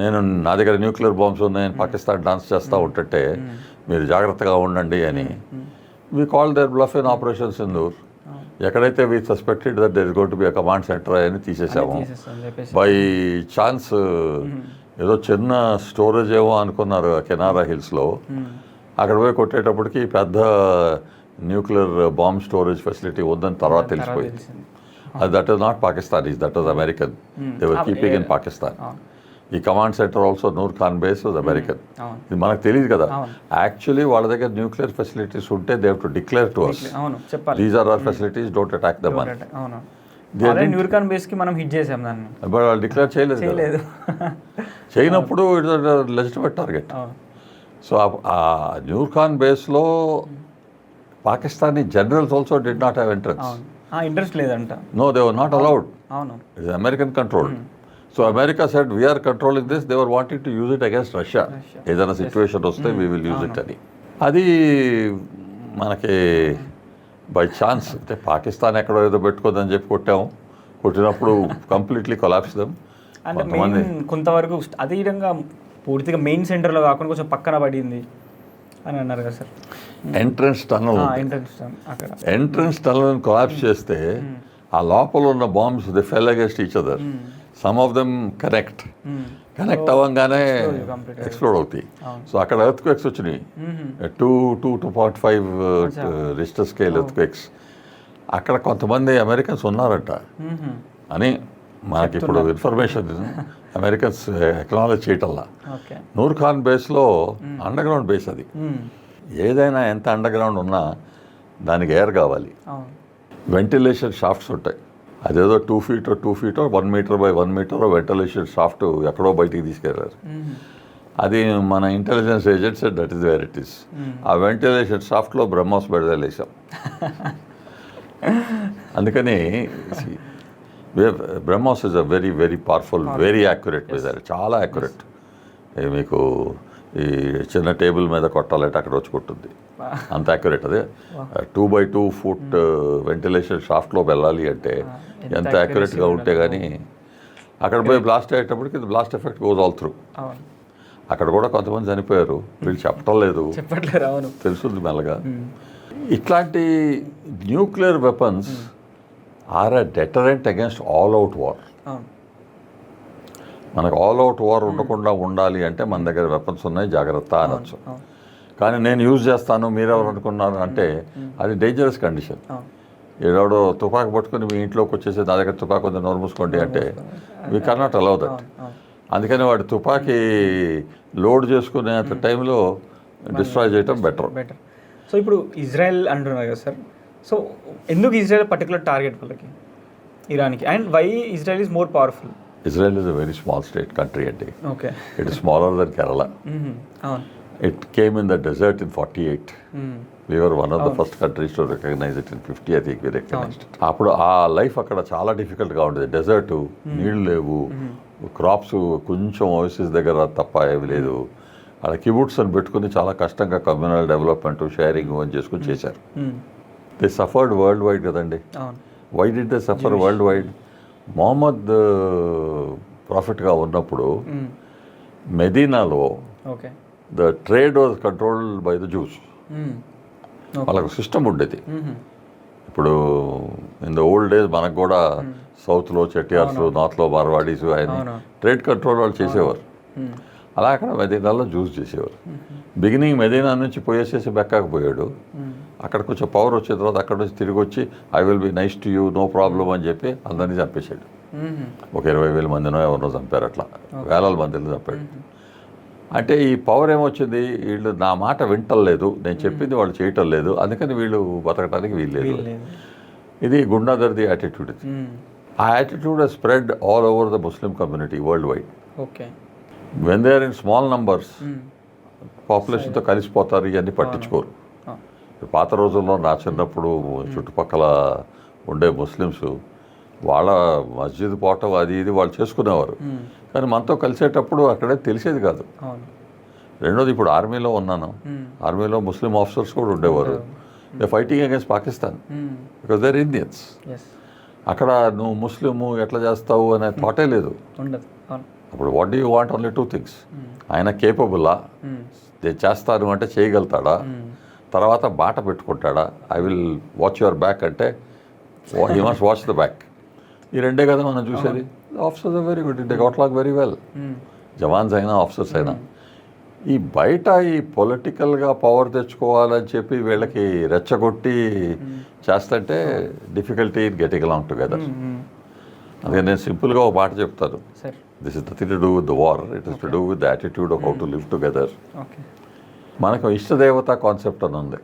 నేను నా దగ్గర న్యూక్లియర్ బాంబ్స్ ఉన్నాయని పాకిస్తాన్ డాన్స్ చేస్తూ ఉంటుంటే మీరు జాగ్రత్తగా ఉండండి అని. We call their bluff in operation Sindoor. ఎక్కడైతే we suspected that there is going to be a command centre అని తీసేసాము. బై ఛాన్స్ ఏదో చిన్న స్టోరేజ్ ఏమో అనుకున్నారు కెనారా హిల్స్లో. అక్కడ పోయి కొట్టేటప్పటికి పెద్ద న్యూక్లియర్ బాంబ్ స్టోరేజ్ ఫెసిలిటీ ఉందని తర్వాత తెలిసిపోయింది. That is not Pakistanis, that is American. They were keeping in Pakistan. ఈ command centre also Noor Khan base was American. ఇది మనకు తెలియదు కదా. యాక్చువల్లీ వాళ్ళ దగ్గర న్యూక్లియర్ ఫెసిలిటీస్ ఉంటే they have to declare to us. These are our facilities, don't attack them అని. Noor Khan base కి మనం హిట్ చేసాం దాన్ని. బట్ వాళ్ళు డిక్లేర్ చేయలేదు. చేయనప్పుడు ఇట్స్ లెజిటిమేట్ టార్గెట్. సో ఆ నూర్ ఖాన్ బేస్లో Pakistani generals also did not have entrance. Interest లేదంట. No, they were not allowed. అవును, it is American control. So America said we are controlling this, they were wanting to use it against Russia. ఏదైనా situation వస్తే we will use it అని. అది మనకి by chance అంటే పాకిస్తాన్ ఎక్కడో ఏదో పెట్టుకోదని చెప్పి కొట్టినప్పుడు కంప్లీట్లీ కొలాప్స్ దెమ్. అంటే మెయిన్ కొంతవరకు అదే విధంగా పూర్తిగా మెయిన్ సెంటర్లో కాకుండా కొంచెం పక్కన పడింది అని అన్నారు కదా సార్. ఎంట్రన్స్ టనల్ అక్కడ ఎంట్రన్స్ టనల్ కొలాప్స్ చేస్తే ఆ లోపల ఉన్న bombs they fell against each other. Some of them connect అవ్వగానే ఎక్స్ప్లోడ్ అవుతాయి. సో అక్కడ ఎర్త్క్వేక్స్ వచ్చినాయి, 2.5 రిక్టర్ స్కేల్ ఎర్త్క్వేక్స్. అక్కడ కొంతమంది అమెరికన్స్ ఉన్నారంట అని మనకి ఇప్పుడు ఇన్ఫర్మేషన్ అమెరికన్స్ ఎక్నాలజ్ చేయటల్లా. నూర్ ఖాన్ బేస్లో అండర్ గ్రౌండ్ బేస్ అది. ఏదైనా ఎంత అండర్ గ్రౌండ్ ఉన్నా దానికి ఎయిర్ కావాలి, వెంటిలేషన్ షాఫ్ట్స్ ఉంటాయి. అదేదో 2 feet 1 meter by 1 meter ventilation shaft ఎక్కడో బయటికి తీసుకెళ్ళారు. అది మన intelligence agents that is where it is. ఆ వెంటిలేషన్ షాఫ్ట్లో బ్రహ్మోస్ బెడదలేసాం. అందుకని BrahMos is a very very powerful, very accurate missile, చాలా యాక్యురేట్. మీకు ఈ చిన్న టేబుల్ మీద కొట్టాలంటే అక్కడ వచ్చి కొట్టుద్ది, అంత యాక్యురేట్. అదే 2x2 foot వెంటిలేషన్ షాఫ్ట్లో వెళ్ళాలి అంటే ఎంత యాక్యురేట్గా ఉంటే కానీ అక్కడ పోయి బ్లాస్ట్ అయ్యేటప్పటికి blast effect goes all through. అక్కడ కూడా కొంతమంది చనిపోయారు, వీళ్ళు చెప్పటం లేదు, తెలుస్తుంది మెల్లగా. ఇట్లాంటి nuclear weapons are a deterrent against all out war. మనకు ఆల్ అవుట్ వార్ ఉండకుండా ఉండాలి అంటే మన దగ్గర వెపన్స్ ఉన్నాయి, జాగ్రత్త అనొచ్చు. కానీ నేను యూజ్ చేస్తాను మీరెవరు అనుకున్నారు అంటే అది డేంజరస్ కండిషన్. ఏడో తుపాకు పట్టుకుని మీ ఇంట్లోకి వచ్చేసి నా దగ్గర తుపాకు ఉంది నోరు మూసుకోండి అంటే వీ కెనాట్ అలౌ దట్. అందుకని వాడు తుపాకీ లోడ్ చేసుకునే టైంలో డిస్ట్రాయ్ చేయటం బెటర్. సో ఇప్పుడు ఇజ్రాయెల్ అంటున్నారు కదా సార్, సో ఎందుకు ఇజ్రాయెల్ పర్టికులర్ టార్గెట్ వాళ్ళకి, ఇరాన్కి? And why Israel is more powerful? Israel is a very small state country and okay, it is smaller than Kerala. It came in the desert in 48. We were one of the first countries to recognize it. In 50 I think we recognized it. అప్పుడు ఆ life అక్కడ చాలా డిఫికల్ట్గా ఉండేది. Dessert, నీళ్ళు లేవు, crops కొంచెం overseas దగ్గర తప్ప ఏమి లేదు. అక్కడ కిబుట్స్ అని పెట్టుకుని చాలా కష్టంగా కమ్యూనల్ డెవలప్మెంట్ షేరింగ్ అని చేసుకుని చేశారు. దే సఫర్డ్ వరల్డ్ వైడ్ కదండి. Why did they suffer world wide? Muhammad ప్రాఫిట్గా ఉన్నప్పుడు మెదీనాలో the trade was controlled by the Jews. వాళ్ళకు సిస్టమ్ ఉండేది. ఇప్పుడు ఇన్ ద ఓల్డ్ డేస్ మనకు కూడా సౌత్లో చెట్టియార్స్, నార్త్లో మార్వాడీస్ ఆయన ట్రేడ్ కంట్రోల్ వాళ్ళు చేసేవారు. అలా అక్కడ మెదీనాలో జ్యూస్ చేసేవారు. బిగినింగ్ మెదీనా నుంచి పోయేసేసి బెక్కాకు పోయాడు. అక్కడ కొంచెం పవర్ వచ్చిన తర్వాత అక్కడ నుంచి తిరిగి వచ్చి I will be nice to you, no problem అని చెప్పి అందరినీ చంపేశాడు. ఒక 20,000 మందినో ఎవరినో చంపారు, అట్లా వేల మందిని చంపాడు. అంటే ఈ పవర్ ఏమొచ్చింది, వీళ్ళు నా మాట వింటలేదు, నేను చెప్పింది వాళ్ళు చేయటం లేదు, అందుకని వీళ్ళు బతకడానికి వీల్లేదు. ఇది గుండాదర్ది యాటిట్యూడ్. ఇది ఆ attitude spread all over the Muslim community world wide. When they are in small numbers పాపులేషన్తో కలిసిపోతారు, ఇవన్నీ పట్టించుకోరు. పాత రోజుల్లో నా చిన్నప్పుడు చుట్టుపక్కల ఉండే ముస్లిమ్స్ వాళ్ళ మస్జిద్ పోవటం అది ఇది వాళ్ళు చేసుకునేవారు. కానీ మనతో కలిసేటప్పుడు అక్కడే తెలిసేది కాదు. రెండోది ఇప్పుడు ఆర్మీలో ఉన్నాను, ఆర్మీలో ముస్లిం ఆఫీసర్స్ కూడా ఉండేవారు. They fighting against Pakistan because they're Indians. Yes, అక్కడ నువ్వు ముస్లిము ఎట్లా చేస్తావు అనే థాటే లేదు. ఉండదు. అవును. అప్పుడు what do you want only 2 things. ఆయన కేపబుల్లా, చేస్తాను అంటే చేయగలుగుతాడా, తర్వాత బాట పెట్టుకుంటాడా, I will watch your back అంటే he must watch the back. ఈ రెండే కదా మనం చూసేది. Officers are very good, they got lock very well. Jawans అయినా ఆఫీసర్స్ అయినా. ఈ బయట ఈ పొలిటికల్గా పవర్ తెచ్చుకోవాలని చెప్పి వీళ్ళకి రెచ్చగొట్టి చేస్తుంటే difficulty in getting along together. అదే నేను సింపుల్గా ఒక మాట చెప్తాను. This is nothing to do with the war, it is to do with the attitude of how to live together. మనకు ఇష్టదేవత కాన్సెప్ట్ అని ఉంది.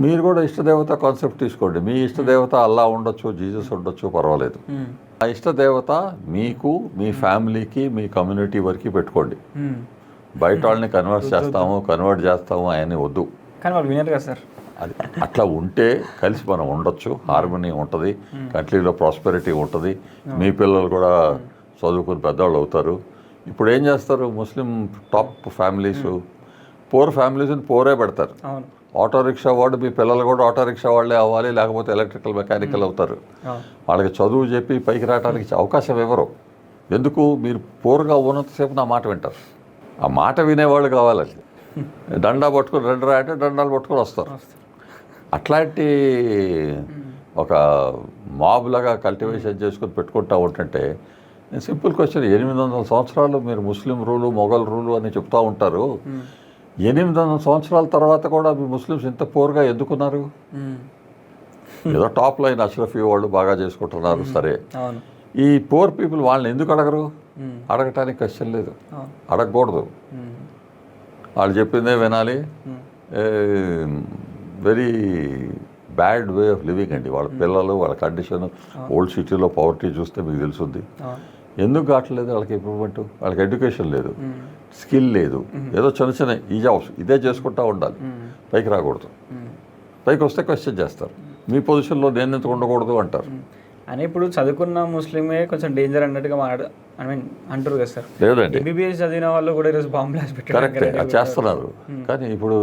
మీరు కూడా ఇష్టదేవత కాన్సెప్ట్ తీసుకోండి. మీ ఇష్టదేవత అల్లా ఉండొచ్చు, జీసస్ ఉండొచ్చు, పర్వాలేదు. ఆ ఇష్టదేవత మీకు, మీ ఫ్యామిలీకి, మీ కమ్యూనిటీ వరకు పెట్టుకోండి. బయట వాళ్ళని కన్వర్ట్ చేస్తాము ఆయన వద్దు. కానీ వాళ్ళు వినరు కదా సార్. అది అట్లా ఉంటే కలిసి మనం ఉండొచ్చు, హార్మనీ ఉంటుంది, కంట్రీలో ప్రాస్పెరిటీ ఉంటుంది, మీ పిల్లలు కూడా చదువుకుని పెద్దవాళ్ళు అవుతారు. ఇప్పుడు ఏం చేస్తారు, ముస్లిం టాప్ ఫ్యామిలీస్ పూర్ ఫ్యామిలీస్ని పూరే పెడతారు. ఆటో రిక్షా వాడు మీ పిల్లలు కూడా ఆటో రిక్షా వాళ్ళే అవ్వాలి, లేకపోతే ఎలక్ట్రికల్ మెకానికల్ అవుతారు. వాళ్ళకి చదువు చెప్పి పైకి రావడానికి అవకాశం ఇవ్వరు. ఎందుకు, మీరు పూర్గా ఉన్నంతసేపు నా మాట వింటారు. ఆ మాట వినేవాళ్ళు కావాలండి. దండా పట్టుకొని రెండు అంటే దండాలు పట్టుకొని వస్తారు. అట్లాంటి ఒక మాబ్ లాగా కల్టివేషన్ చేసుకొని పెట్టుకుంటా ఉంటుంటే, సింపుల్ క్వశ్చన్, 800 సంవత్సరాలు మీరు ముస్లిం రూలు, మొఘల్ రూలు అని చెప్తూ ఉంటారు. 800 సంవత్సరాల తర్వాత కూడా మీ ముస్లిమ్స్ ఇంత పూర్గా ఎందుకున్నారు? ఏదో టాప్ లైన్ అష్రఫీ వాళ్ళు బాగా చేసుకుంటున్నారు, సరే. ఈ పూర్ పీపుల్ వాళ్ళని ఎందుకు అడగరు? అడగటానికి క్వశ్చన్ లేదు, అడగకూడదు. వాళ్ళు చెప్పిందే వినాలి. Very bad way of living అండి. వాళ్ళ పిల్లలు, వాళ్ళ కండిషన్, ఓల్డ్ సిటీలో పవర్టీ చూస్తే మీకు తెలుస్తుంది. ఎందుకు కావట్లేదు వాళ్ళకి ఇంప్రూవ్మెంట్? వాళ్ళకి ఎడ్యుకేషన్ లేదు, స్కిల్ లేదు, ఏదో చిన్న చిన్న ఈ జాబ్స్ ఇదే చేసుకుంటూ ఉండాలి, పైకి రాకూడదు. పైకి వస్తే క్వశ్చన్ చేస్తారు, మీ పొజిషన్లో నేను ఎందుకు ఉండకూడదు అంటారు. అని ఇప్పుడు చదువుకున్న ముస్లిమే కొంచెం డేంజర్ అన్నట్టుగా అంటారు కదా సార్. లేదండి, ఎంబీబీఎస్ చదివిన వాళ్ళు కూడా ఈరోజు బాంబ్ బ్లాస్ట్ పెట్టారు. కరెక్టే, అది చేస్తున్నారు. కానీ ఇప్పుడు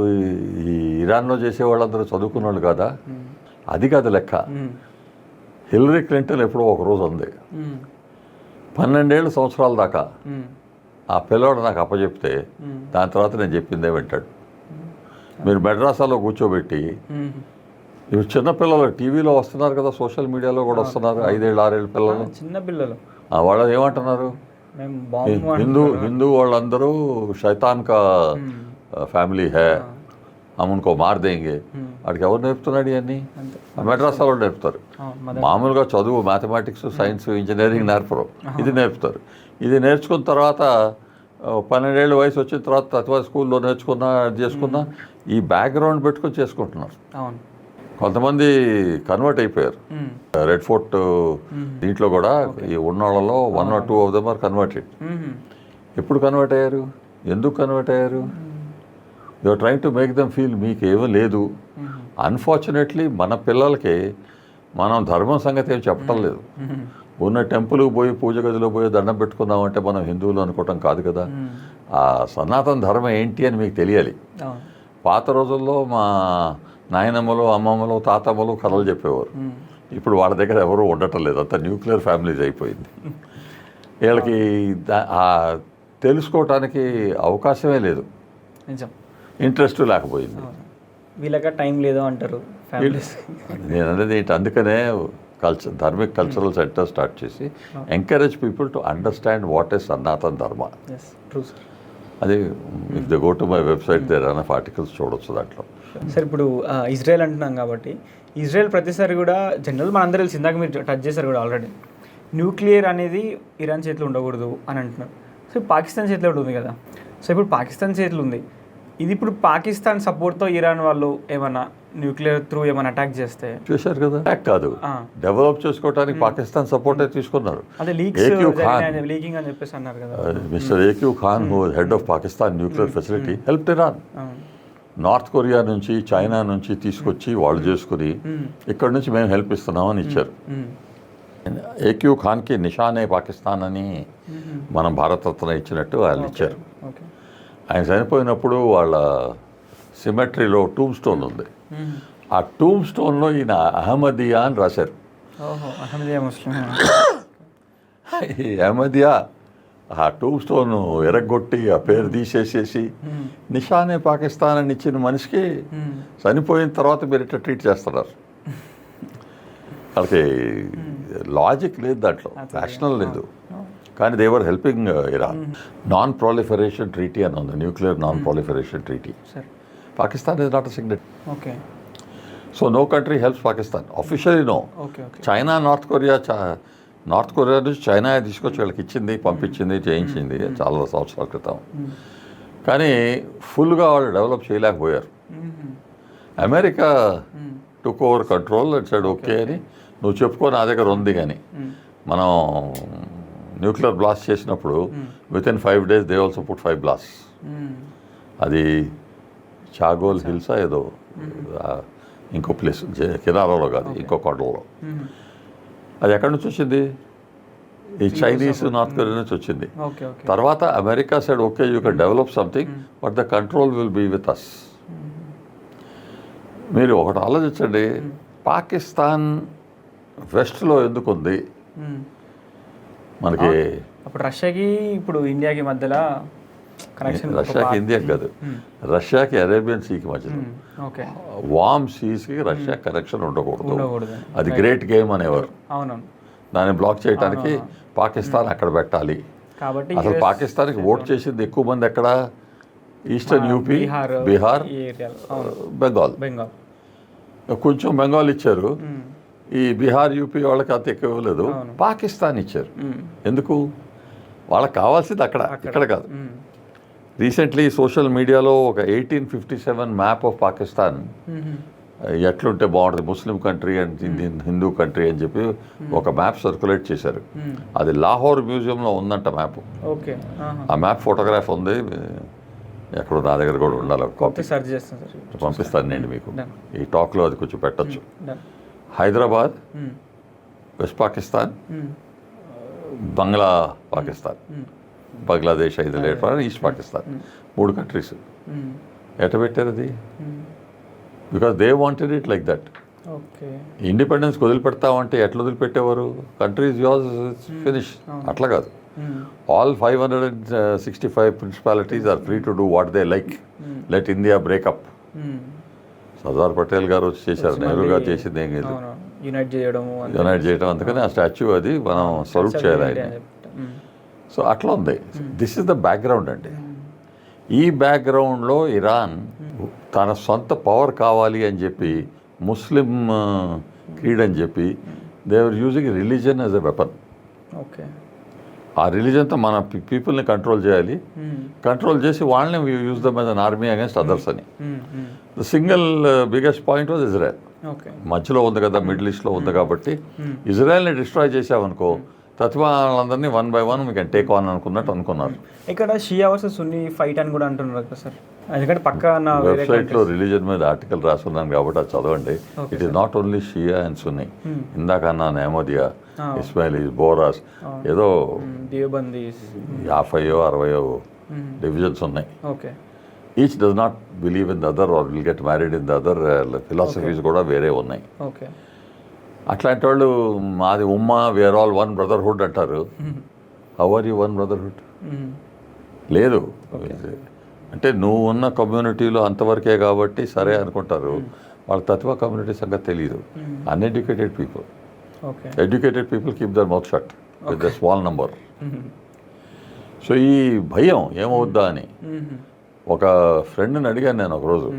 ఈ ఇరాన్లో చేసే వాళ్ళందరూ చదువుకున్న వాళ్ళు కాదా? అది కాదు లెక్క. హిల్లరీ క్లింటన్ ఎప్పుడో ఒక రోజు ఉంది, 12 సంవత్సరాల దాకా ఆ పిల్లవాడు నాకు అప్పచెప్తే దాని తర్వాత నేను చెప్పిందే వింటాడు. మీరు మెడ్రాసాలో కూర్చోబెట్టి, ఇప్పుడు చిన్నపిల్లలు టీవీలో వస్తున్నారు కదా, సోషల్ మీడియాలో కూడా వస్తున్నారు, 5 ఏళ్ళు 6 ఏళ్ళ పిల్లలు, చిన్న పిల్లలు. వాళ్ళు ఏమంటున్నారు, హిందూ వాళ్ళందరూ శైతాన్ కా ఫ్యామిలీ హే, అమునుకో మార్ దేంగే. వాడికి ఎవరు నేర్పుతున్నాడు ఇవన్నీ? మెడ్రాసాలో నేర్పుతారు. మామూలుగా చదువు, మ్యాథమెటిక్స్, సైన్స్, ఇంజనీరింగ్ నేర్పరు, ఇది నేర్పుతారు. ఇది నేర్చుకున్న తర్వాత 12 ఏళ్ళ వయసు వచ్చిన తర్వాత అథవా స్కూల్లో నేర్చుకున్నా, అది చేసుకున్నా, ఈ బ్యాక్గ్రౌండ్ పెట్టుకొని చేసుకుంటున్నారు. కొంతమంది కన్వర్ట్ అయిపోయారు. రెడ్ ఫోర్ట్ దీంట్లో కూడా ఈ ఉన్న వాళ్ళలో 1 or 2 of them are converted. ఎప్పుడు కన్వర్ట్ అయ్యారు? ఎందుకు కన్వర్ట్ అయ్యారు? You are trying to make them feel మీకు ఏమీ లేదు. అన్ఫార్చునేట్లీ మన పిల్లలకి మనం ధర్మం సంగతి ఏం చెప్పటం లేదు. ఉన్న టెంపుల్కి పోయి పూజ గదిలో పోయి దండం పెట్టుకుందామంటే మనం హిందువులు అనుకోవటం కాదు కదా. ఆ సనాతన ధర్మం ఏంటి అని మీకు తెలియాలి. పాత రోజుల్లో మా నాయనమ్మలు, అమ్మమ్మలు, తాతమ్మలు కథలు చెప్పేవారు. ఇప్పుడు వాళ్ళ దగ్గర ఎవరు ఉండటం లేదు, అంతా న్యూక్లియర్ ఫ్యామిలీస్ అయిపోయింది. వీళ్ళకి తెలుసుకోవటానికి అవకాశమే లేదు, ఇంట్రెస్ట్ లేకపోయింది. వీళ్ళకి టైం లేదు అంటారు. నేను అనేది ఏంటి, అందుకనే ధార్మిక్ కల్చరల్ సెంటర్ స్టార్ట్ చేసి encourage people to understand what is Sanatana Dharma. అది if they go to my website there are enough articles చూడొచ్చు దాంట్లో. సార్ ఇప్పుడు ఇజ్రాయెల్ అంటున్నాం కాబట్టి, ఇజ్రాయెల్ ప్రతిసారి కూడా జనరల్ మనందరూ తెలిసి, ఇందాక మీరు టచ్ చేశారు కూడా ఆల్రెడీ, న్యూక్లియర్ అనేది ఇరాన్ చేతిలో ఉండకూడదు అని అంటున్నారు. సో పాకిస్తాన్ చేతిలో ఉంటుంది కదా. సో ఇప్పుడు పాకిస్తాన్ చేతిలో ఉంది. ఇది ఇప్పుడు పాకిస్తాన్ సపోర్ట్తో ఇరాన్ వాళ్ళు ఏమన్నా న్యూక్లియర్ త్రూ ఏమైనా అటాక్ చేస్తే చూశారు కదా. అటాక్ కాదు, డెవలప్ చేసుకోవడానికి పాకిస్తాన్ సపోర్ట్ తీసుకున్నారు. అదే లీకింగ్ అని చెప్పేసి అన్నారు కదా. Mister AQ Khan who head of Pakistan nuclear facility help Iran. North Korea నుంచి, చైనా నుంచి తీసుకొచ్చి వాళ్ళు చేసుకుని ఇక్కడ నుంచి మేము హెల్ప్ ఇస్తున్నామని ఇచ్చారు. ఏక్యూ ఖాన్కి నిషానే పాకిస్తాన్ అని మనం భారతరత్న ఇచ్చినట్టు వాళ్ళు ఇచ్చారు. ఆయన చనిపోయినప్పుడు వాళ్ళ సిమెట్రీలో టూమ్ స్టోన్ ఉంది. ఆ టూమ్ స్టోన్లో ఈయన అహ్మదియా అని రాశారు. ఓహో, అహ్మదియా ముస్లిం. ఈ అహ్మదియా ఆ టూమ్ స్టోన్ ఎరగొట్టి ఆ పేరు తీసేసేసి నిషానే పాకిస్తాన్ అని ఇచ్చిన మనిషికి చనిపోయిన తర్వాత మీరు ఇట్లా ట్రీట్ చేస్తున్నారు. వాళ్ళకి లాజిక్ లేదు, దాంట్లో రేషనల్ లేదు. కానీ they were helping Iran. Non proliferation treaty అని ఉంది, nuclear non proliferation treaty. Pakistan is not a signatory. Okay. So no country helps Pakistan officially. No. Okay. China, North Korea నుంచి చైనా తీసుకొచ్చి వీళ్ళకి ఇచ్చింది, పంపించింది, చేయించింది చాలా సంవత్సరాల క్రితం. కానీ ఫుల్గా వాళ్ళు డెవలప్ చేయలేకపోయారు. America took over control and side okay అని నువ్వు చెప్పుకో, నా దగ్గర ఉంది. కానీ మనం న్యూక్లియర్ బ్లాస్ట్ చేసినప్పుడు with in 5 days they also put 5 blasts. అది చాగోల్ హిల్సా ఏదో ఇంకో ప్లేస్, కినారాలో కాదు, ఇంకో కొండలో. అది ఎక్కడి నుంచి వచ్చింది? ఈ చైనీస్, నార్త్ కొరియా నుంచి వచ్చింది. తర్వాత America side okay you can develop something but the control will be with us. మీరు ఒకటి ఆలోచించండి, పాకిస్తాన్ వెస్ట్లో ఎందుకు ఉంది మనకి? అప్పుడు రష్యాకి, ఇప్పుడు ఇండియాకి మధ్యలో కనెక్షన్. రష్యాకి ఇండియాకి కాదు, రష్యాకి అరేబియన్ సీకి మధ్యలో. వామ్ సీస్కి రష్యా కనెక్షన్ ఉండకూడదు. అది గ్రేట్ గేమ్ అనేవారు. అవునవును. దాన్ని బ్లాక్ చేయడానికి పాకిస్తాన్ అక్కడ పెట్టాలి. కాబట్టి అసలు పాకిస్తాన్కి ఓట్ చేసింది ఎక్కువ మంది ఎక్కడ? Eastern UP, Bihar, Bengal. కొంచెం బెంగాల్ ఇచ్చారు. ఈ బీహార్, యూపీ వాళ్ళకి అంత ఎక్కువ ఇవ్వలేదు. పాకిస్తాన్ ఇచ్చారు. ఎందుకు? వాళ్ళకి కావాల్సింది అక్కడ, ఇక్కడ కాదు. రీసెంట్లీ సోషల్ మీడియాలో ఒక 1857 మ్యాప్ ఆఫ్ పాకిస్తాన్ ఎట్లుంటే బాగుంటుంది, ముస్లిం కంట్రీ అండ్ హిందూ కంట్రీ అని చెప్పి ఒక మ్యాప్ సర్క్యులేట్ చేశారు. అది లాహోర్ మ్యూజియంలో ఉందంట మ్యాప్. ఆ మ్యాప్ ఫోటోగ్రాఫ్ ఉంది, ఎక్కడో నా దగ్గర కూడా ఉండాలి, కాపీ పంపిస్తాను నేను మీకు. ఈ టాక్లో అది కొంచెం పెట్టచ్చు. హైదరాబాద్, వెస్ట్ పాకిస్తాన్, పాకిస్తాన్, బంగ్లాదేశ్ అయితే లేట్, ఈస్ట్ పాకిస్తాన్, 3 కంట్రీస్. ఎట్ట పెట్టారు అది? Because they wanted it like that. Independence వదిలిపెడతామంటే ఎట్లా వదిలిపెట్టేవారు? Countries yours, finish. అట్లా కాదు. All 565 principalities are free to do what they like. Let India break up. Sardar Patel garu వచ్చి చేశారు, నెహ్రూ గారు చేసింది ఏం లేదు, యునైట్ చేయడం. అందుకని ఆ స్టాచ్యూ అది మనం సల్యూట్ చేయాలి ఆయన. సో అట్లా ఉంది. దిస్ ఇస్ ద బ్యాక్గ్రౌండ్ అండి. ఈ బ్యాక్గ్రౌండ్లో ఇరాన్ తన సొంత పవర్ కావాలి అని చెప్పి, ముస్లిం క్రీడ్ అని చెప్పి, they are using religion as a weapon. ఆ రిలీజన్తో మన పీపుల్ని కంట్రోల్ చేయాలి. కంట్రోల్ చేసి వాళ్ళని use them as an army against others అని. The single biggest point was Israel. మధ్యలో ఉంది కదా, మిడిల్ ఈస్ట్లో ఉంది కాబట్టి ఇజ్రాయెల్ని డిస్ట్రాయ్ చేసామనుకో, తత్వా వాళ్ళందరినీ 1 by 1 మీకు టేక్ ఆన్ అనుకున్నారు. ఇక్కడ షియా వర్సెస్ సున్నీ ఫైట్ అని కూడా అంటున్నారు కదా సార్. ఎందుకంటే పక్క వెబ్సైట్లో రిలీజన్ మీద ఆర్టికల్ రాస్తున్నాను కాబట్టి అది చదవండి. It is not only Shia and Sunni. ఇందాక అన్నాను అహ్మదియా, ఇస్మాయిలీస్, బోరాస్, ఏదో 50-60 డివిజన్స్ ఉన్నాయి. Each does not believe in the other or will get married in the other. Philosophies కూడా వేరే ఉన్నాయి. అట్లాంటి వాళ్ళు మాది వేర్ ఆల్ వన్ బ్రదర్హుడ్ అంటారు. How are you one brotherhood? లేదు. అంటే నువ్వు ఉన్న కమ్యూనిటీలో అంతవరకే కాబట్టి సరే అనుకుంటారు. వాళ్ళ తత్వ కమ్యూనిటీ సంగతి తెలియదు. Uneducated people. Educated people keep their mouth shut with the small number. So ఈ భయం ఏమవుద్దా అని ఒక ఫ్రెండ్ని అడిగాను నేను ఒకరోజు.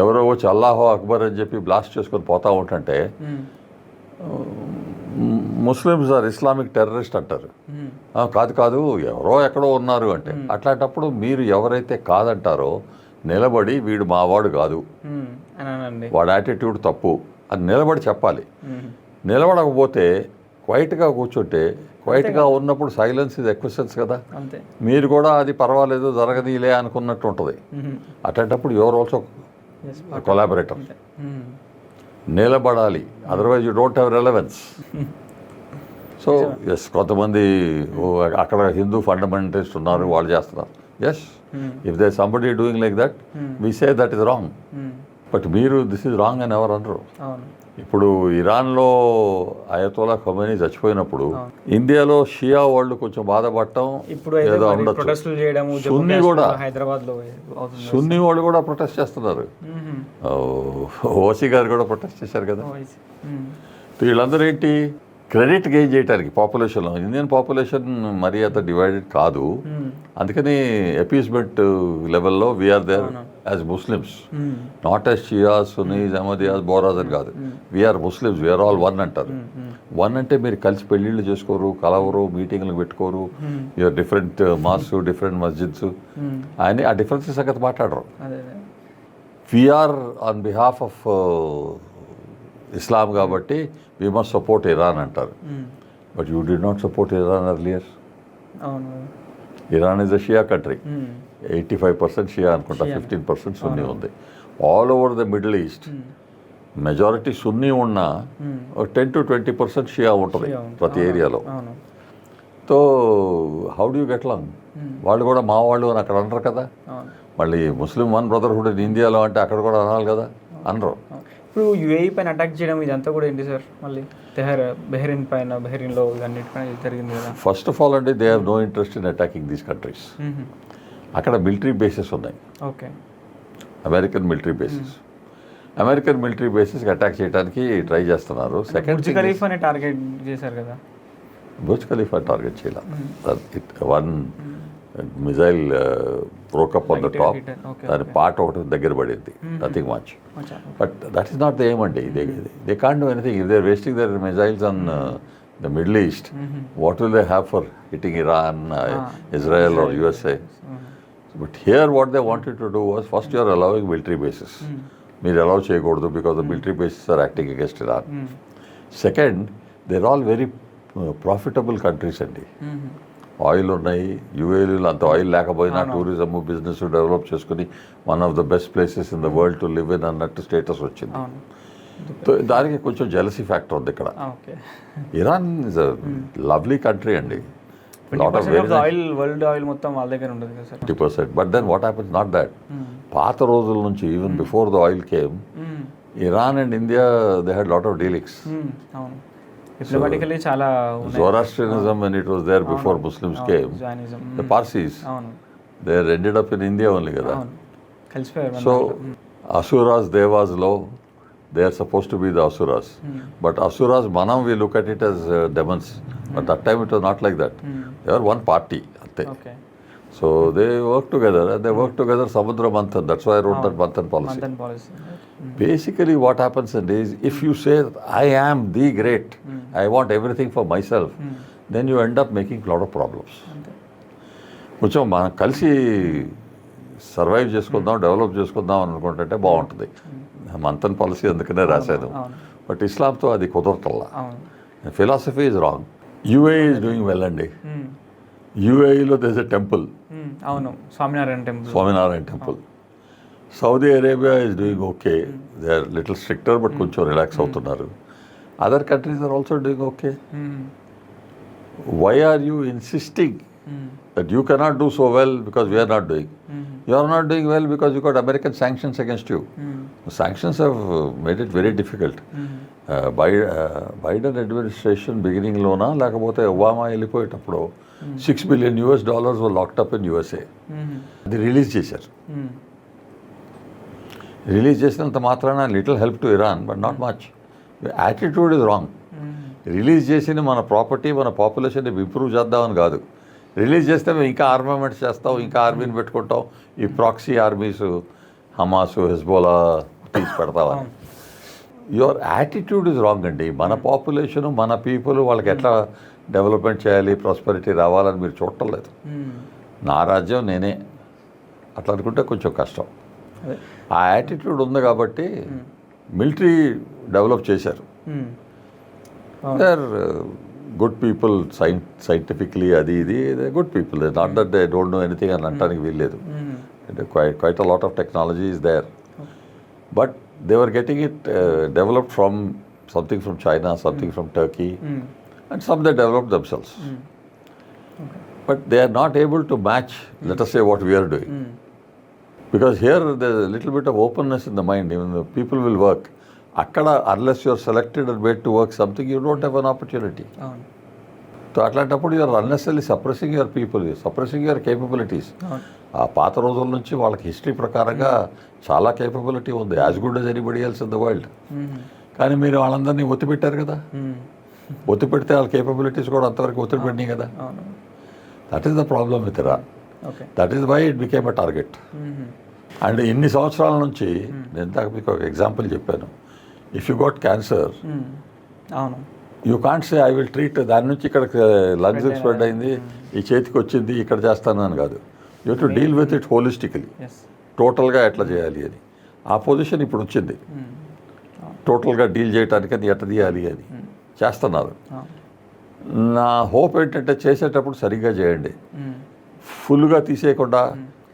ఎవరో వచ్చి అల్లాహో అక్బర్ అని చెప్పి బ్లాస్ట్ చేసుకొని పోతా ఉంటుంటే, ముస్లిమ్స్ ఆర్ ఇస్లామిక్ టెర్రరిస్ట్ అంటారు. కాదు ఎవరో ఎక్కడో ఉన్నారు అంటే. అట్లాంటప్పుడు మీరు ఎవరైతే కాదంటారో నిలబడి వీడు మావాడు కాదు, వాడి యాటిట్యూడ్ తప్పు అని నిలబడి చెప్పాలి. నిలబడకపోతే క్వైట్గా కూర్చుంటే, క్వైట్గా ఉన్నప్పుడు సైలెన్స్ ఇది ఎక్విసెన్స్ కదా. మీరు కూడా అది పర్వాలేదు జరగనీలే అనుకున్నట్టు ఉంటుంది. అట్లాంటప్పుడు యువర్ ఆల్సో కొలాబరేటర్. నిలబడాలి, otherwise you don't have relevance. So yes, కొంతమంది అక్కడ హిందూ ఫండమెంటలిస్ట్ ఉన్నారు, వాళ్ళు చేస్తున్నారు. Yes, if they somebody doing like that, we say that is wrong. But మీరు దిస్ ఇస్ రాంగ్ అని ఎవరు అనరు. అవును. ఇప్పుడు ఇరాన్లో అయతోలా ఖొమైనీ చచ్చిపోయినప్పుడు ఇండియాలో షియా వాళ్ళు కొంచెం బాధపడటం ఇప్పుడు అయితే ఏదో మరి ఉండొచ్చు. ప్రొటెస్టులు చేయడము సున్నీ కూడా హైదరాబాద్లో అవుతుంది. సున్నీ వాళ్ళు కూడా ప్రొటెస్ట్ చేస్తున్నారు. ఓసీ గారు కూడా ప్రొటెస్ట్ చేశారు కదా. వీళ్ళందరూ ఏంటి క్రెడిట్ గెయిన్ చేయడానికి పాపులేషన్లో ఇండియన్ పాపులేషన్ మరీ అంత డివైడెడ్ కాదు. అందుకని అపీస్మెంట్ లెవెల్లో we are there as Muslims, not as Shias, Sunnis, Ahmadiyyas, Bohras అని కాదు. We are Muslims, we are all one అంటారు. వన్ అంటే మీరు కలిసి పెళ్ళిళ్ళు చేసుకోరు, కలవరు, మీటింగ్లు పెట్టుకోరు, యూఆర్ డిఫరెంట్ మాస్, డిఫరెంట్ మస్జిద్స్ అని ఆ డిఫరెన్సెస్ సంగతి మాట్లాడరు. We are on behalf of Islam కాబట్టి వీ మస్ట్ సపోర్ట్ ఇరాన్ అంటారు. But you did not support Iran earlier. Iran is a Shia country. 85% Shia అనుకుంటా, 15% సున్నీ ఉంది. All over the middle East majority Sunni ఉన్న 10 to 20% Shia ఉంటుంది ప్రతి ఏరియాలో. So how do you get long? వాళ్ళు కూడా మా వాళ్ళు అని అక్కడ అనరు కదా. మళ్ళీ ముస్లిం వన్ బ్రదర్హుడ్ ఇన్ ఇండియాలో అంటే అక్కడ కూడా అనాలి కదా, అనరు. ఇప్పుడు యూఏఈ పైన అటాక్ చేయడం ఇదంతా కూడా ఏంటి సార్? మళ్ళీ బెహ్రెయిన్ పైన, బెహ్రెయిన్లో అన్నిటిపైన జరిగింది కదా. ఫస్ట్ ఆఫ్ ఆల్ అండి, they have no interest in attacking these countries. అక్కడ మిలిటరీ బేసెస్ ఉన్నాయి. Okay. American military bases. American military బేసెస్కి అటాక్ చేయడానికి ట్రై చేస్తున్నారు. సెకండ్ బుర్జ్ ఖలీఫాని టార్గెట్ చేశారు కదా. బుర్జ్ ఖలీఫా టార్గెట్ చేయాలి. One missile broke up on the top, దాని పార్ట్ ఒకటి దగ్గర పడింది, nothing much. But that is not the aim అండి. They can't do anything. If they are wasting there missiles on the middle east, what will they have for hitting Iran, Israel or USA? But here what they wanted to do was, first you are allowing military bases. మీరు allow చేయకూడదు because the military bases are acting against Iran. Second, they are all very profitable countries అండి. Oil ఉన్నాయి. యూఏఈలో అంత oil లేకపోయినా tourism business develop చేసుకుని one of the best places in the world to live in అన్నట్టు status వచ్చింది. దానికి కొంచెం జెలసీ ఫ్యాక్టర్ ఉంది ఇక్కడ. Iran is a lovely country అండి. వరల్డ్ ఆయిల్ మొత్తం వాళ్ళ దగ్గర ఉండదు కదా sir. 50%. But then what happens, not that. పాత రోజుల నుంచి even before the oil came, Iran and India they had lot of dealings. Diplomatically చాలా Zoroastrianism, when it was there before Muslims came, the Parsis, they ended up in India only కదా. So Asuras, Devas లో they are supposed to be the Asuras. But Asuras, Manam, we look at it as demons. But that time it was not like that. They were one party. Okay. So they work together, and they work together Samudra Manthan. That's why I wrote that Manthan policy. Basically what happens is, if you say I am the great, I want everything for myself, then you end up making a lot of problems. కొంచెం మనం కలిసి survive చేసుకుందాం, develop చేసుకుందాం అని అనుకుంటుంటే బాగుంటుంది. Manthan policy అందుకనే రాశాను. బట్ ఇస్లాంతో అది కుదరటల్లా. Philosophy is wrong. UAE is doing well అండి. యూఏఈలో దేర్ ఇస్ ఎ టెంపుల్. అవును, Swaminarayan temple. Saudi Arabia is doing okay. They are little stricter, but కొంచెం రిలాక్స్ అవుతున్నారు. Other countries are also doing okay. Why are you insisting that you cannot do so well because we are not doing? You are not doing well because you got American sanctions against you. The sanctions have made it very difficult. Biden administration beginning లోనా లేకపోతే Obama వెళ్ళిపోయేటప్పుడు $6 billion were locked up in USA. అది release చేశారు. Release చేసినంత మాత్రాన little help to Iran, but not much. Attitude is wrong. Release చేసిన మన property, మన పాపులేషన్ని ఇంప్రూవ్ చేద్దామని కాదు. రిలీజ్ చేస్తే మేము ఇంకా ఆర్మమెంట్స్ చేస్తాం, ఇంకా ఆర్మీని పెట్టుకుంటాం, ఈ ప్రాక్సీ ఆర్మీస్, హమాస్, హెజ్బోలా తీసి పెడతామని. యువర్ యాటిట్యూడ్ ఇస్ రాంగ్ అండి. మన పాపులేషన్, మన పీపుల్, వాళ్ళకి ఎట్లా డెవలప్మెంట్ చేయాలి, ప్రాస్పెరిటీ రావాలని మీరు చూడటం లేదు. నా రాజ్యం నేనే అట్లా అనుకుంటే కొంచెం కష్టం. ఆ యాటిట్యూడ్ ఉంది కాబట్టి మిలిటరీ డెవలప్ చేశారు. They are good people, scientifically అది ఇది, they good people. Not that they don't know anything అని అనడానికి వీల్లేదు. Quite a lot of technology is there. But they were getting it developed from something from China, something from Turkey, and some they developed themselves. But they are not able to match, let us say, what we are doing. Because here the little bit of openness in the mind even the people will work. అక్కడ unless you're selected and made to work something you don't have an opportunity. అవును. So అట్లాంటప్పుడు you're unnecessary suppressing your people, suppressing your capabilities. అవును. ఆ పాత రోజుల నుంచి వాళ్ళకి history ప్రకారంగా చాలా కేపబిలిటీ ఉంది, as good as anybody else in the world. కానీ మీరు వాళ్ళందరినీ ఒత్తిపెట్టారు కదా, ఒత్తిపెడితే వాళ్ళ కేపబిలిటీస్ కూడా అంతవరకు ఒత్తిడి పెట్టినాయి కదా. అవును. That is the problem with Iran. Okay. That is why it became a target. And ఇన్ని సంవత్సరాల నుంచి నేను ఇందాక మీకు ఒక ఎగ్జాంపుల్ చెప్పాను. ఇఫ్ యూ గాట్ క్యాన్సర్, అవును, you can't say I will treat, దాని నుంచి ఇక్కడ లంగ్స్కి స్ప్రెడ్ అయింది, ఈ చేతికి వచ్చింది, ఇక్కడ చేస్తాను అని కాదు. You to deal with it holistically, టోటల్గా ఎట్లా చేయాలి అని. ఆ పొజిషన్ ఇప్పుడు వచ్చింది, టోటల్గా డీల్ చేయడానికి అది ఎట్లా తీయాలి అని చేస్తున్నారు. నా హోప్ ఏంటంటే చేసేటప్పుడు సరిగ్గా చేయండి, ఫుల్గా తీసేయకుండా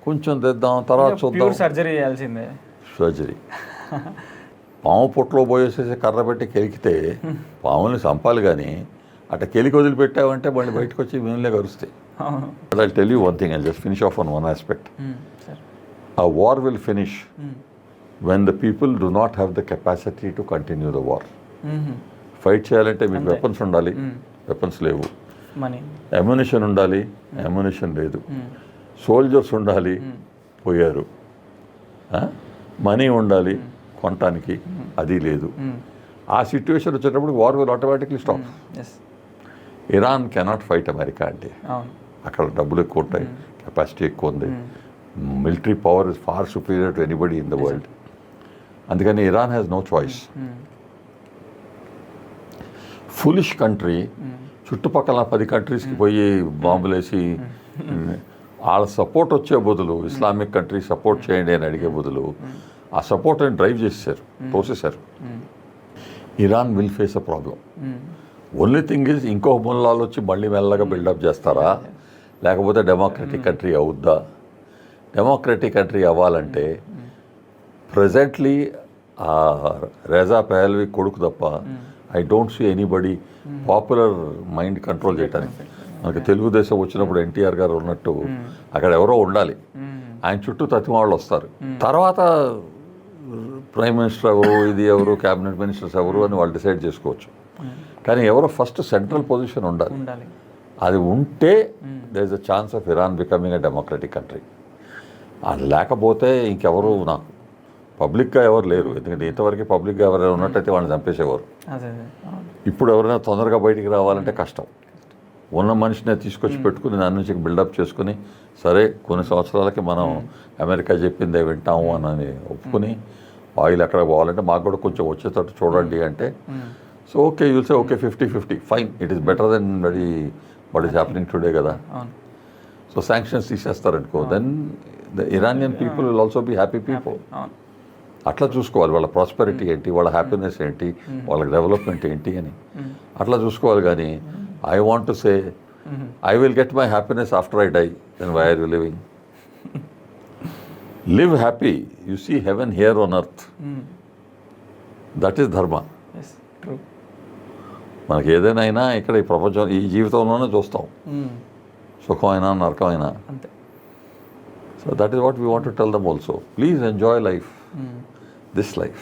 కొంచెం తెద్దాం తర్వాత చూద్దాం. సర్జరీ చేయాల్సిందే. సర్జరీ పాము పొట్టలో పోయేసేసి కర్ర పెట్టి కెలికితే పాముని చంపాలి, కానీ అట్లా కెలికి వదిలిపెట్టావంటే మళ్ళీ బయటకు వచ్చి మేములే కరుస్తాయి. But I'll tell you one thing, I'll just finish off on one aspect. A war will finish when the people do not have the capacity to continue the war. Fight చేయాలంటే మీకు వెపన్స్ ఉండాలి, weapons లేవు. Money, ammunition ఉండాలి, ammunition లేదు. Soldiers ఉండాలి, పోయారు. Money ఉండాలి కొనటానికి, అది లేదు. ఆ సిచ్యువేషన్ వచ్చేటప్పుడు war will automatically stop. Iran cannot fight America అంటే, అక్కడ డబ్బులు ఎక్కువ ఉంటాయి, కెపాసిటీ ఎక్కువ ఉంది, military power is far superior to anybody in the world. అందుకని Iran has no choice. Foolish country చుట్టుపక్కల 10 కంట్రీస్కి పోయి బాంబులు వేసి వాళ్ళ సపోర్ట్ వచ్చే బదులు, ఇస్లామిక్ కంట్రీ సపోర్ట్ చేయండి అని అడిగే బదులు ఆ సపోర్ట్ అని డ్రైవ్ చేసేసారు, తోసేశారు. Iran will face a problem. Only thing is ఇంకో మూలాలు వచ్చి మళ్ళీ మెల్లగా బిల్డప్ చేస్తారా, లేకపోతే డెమోక్రటిక్ కంట్రీ అవుద్దా? డెమోక్రటిక్ కంట్రీ అవ్వాలంటే ప్రజెంట్లీ రేజా పెహల్వి కొడుకు తప్ప I don't see anybody popular mind control చేయడానికి. మనకి తెలుగుదేశం వచ్చినప్పుడు ఎన్టీఆర్ గారు ఉన్నట్టు అక్కడ ఎవరో ఉండాలి, ఆయన చుట్టూ తతిమాళ్ళు వస్తారు. తర్వాత ప్రైమ్ మినిస్టర్ ఎవరు, ఇది ఎవరు, క్యాబినెట్ మినిస్టర్స్ ఎవరు అని వాళ్ళు డిసైడ్ చేసుకోవచ్చు. కానీ ఎవరో ఫస్ట్ సెంట్రల్ పొజిషన్ ఉండాలి. అది ఉంటే there is a chance of Iran becoming a democratic country. అది లేకపోతే ఇంకెవరు, నాకు పబ్లిక్గా ఎవరు లేరు. ఎందుకంటే ఇంతవరకు పబ్లిక్గా ఎవరైనా ఉన్నట్టయితే వాళ్ళని చంపేసేవారు. ఇప్పుడు ఎవరైనా తొందరగా బయటికి రావాలంటే కష్టం. ఉన్న మనిషిని తీసుకొచ్చి పెట్టుకుని దాని నుంచి బిల్డప్ చేసుకుని, సరే కొన్ని సంవత్సరాలకి మనం అమెరికా చెప్పిందే వింటాము అని ఒప్పుకుని ఆయిల్ ఎక్కడ పోవాలంటే మాకు కూడా కొంచెం వచ్చేటట్టు చూడండి అంటే, so okay, you'll say okay 50-50 fine, it is better then what is happening today కదా. సో శాంక్షన్స్ తీసేస్తారనుకో, then the Iranian people will also be happy people. అట్లా చూసుకోవాలి, వాళ్ళ ప్రాస్పెరిటీ ఏంటి, వాళ్ళ హ్యాపీనెస్ ఏంటి, వాళ్ళ డెవలప్మెంట్ ఏంటి అని అట్లా చూసుకోవాలి. కానీ I want to say I will get my happiness after I die, then why are you living? Live happy, you see heaven here on earth, that is dharma. మనకి ఏదైనా అయినా ఇక్కడ ఈ ప్రపంచం, ఈ జీవితంలోనే చూస్తాం, సుఖమైనా నరకమైనా. So that is what we want to tell them also. Please enjoy life, this life.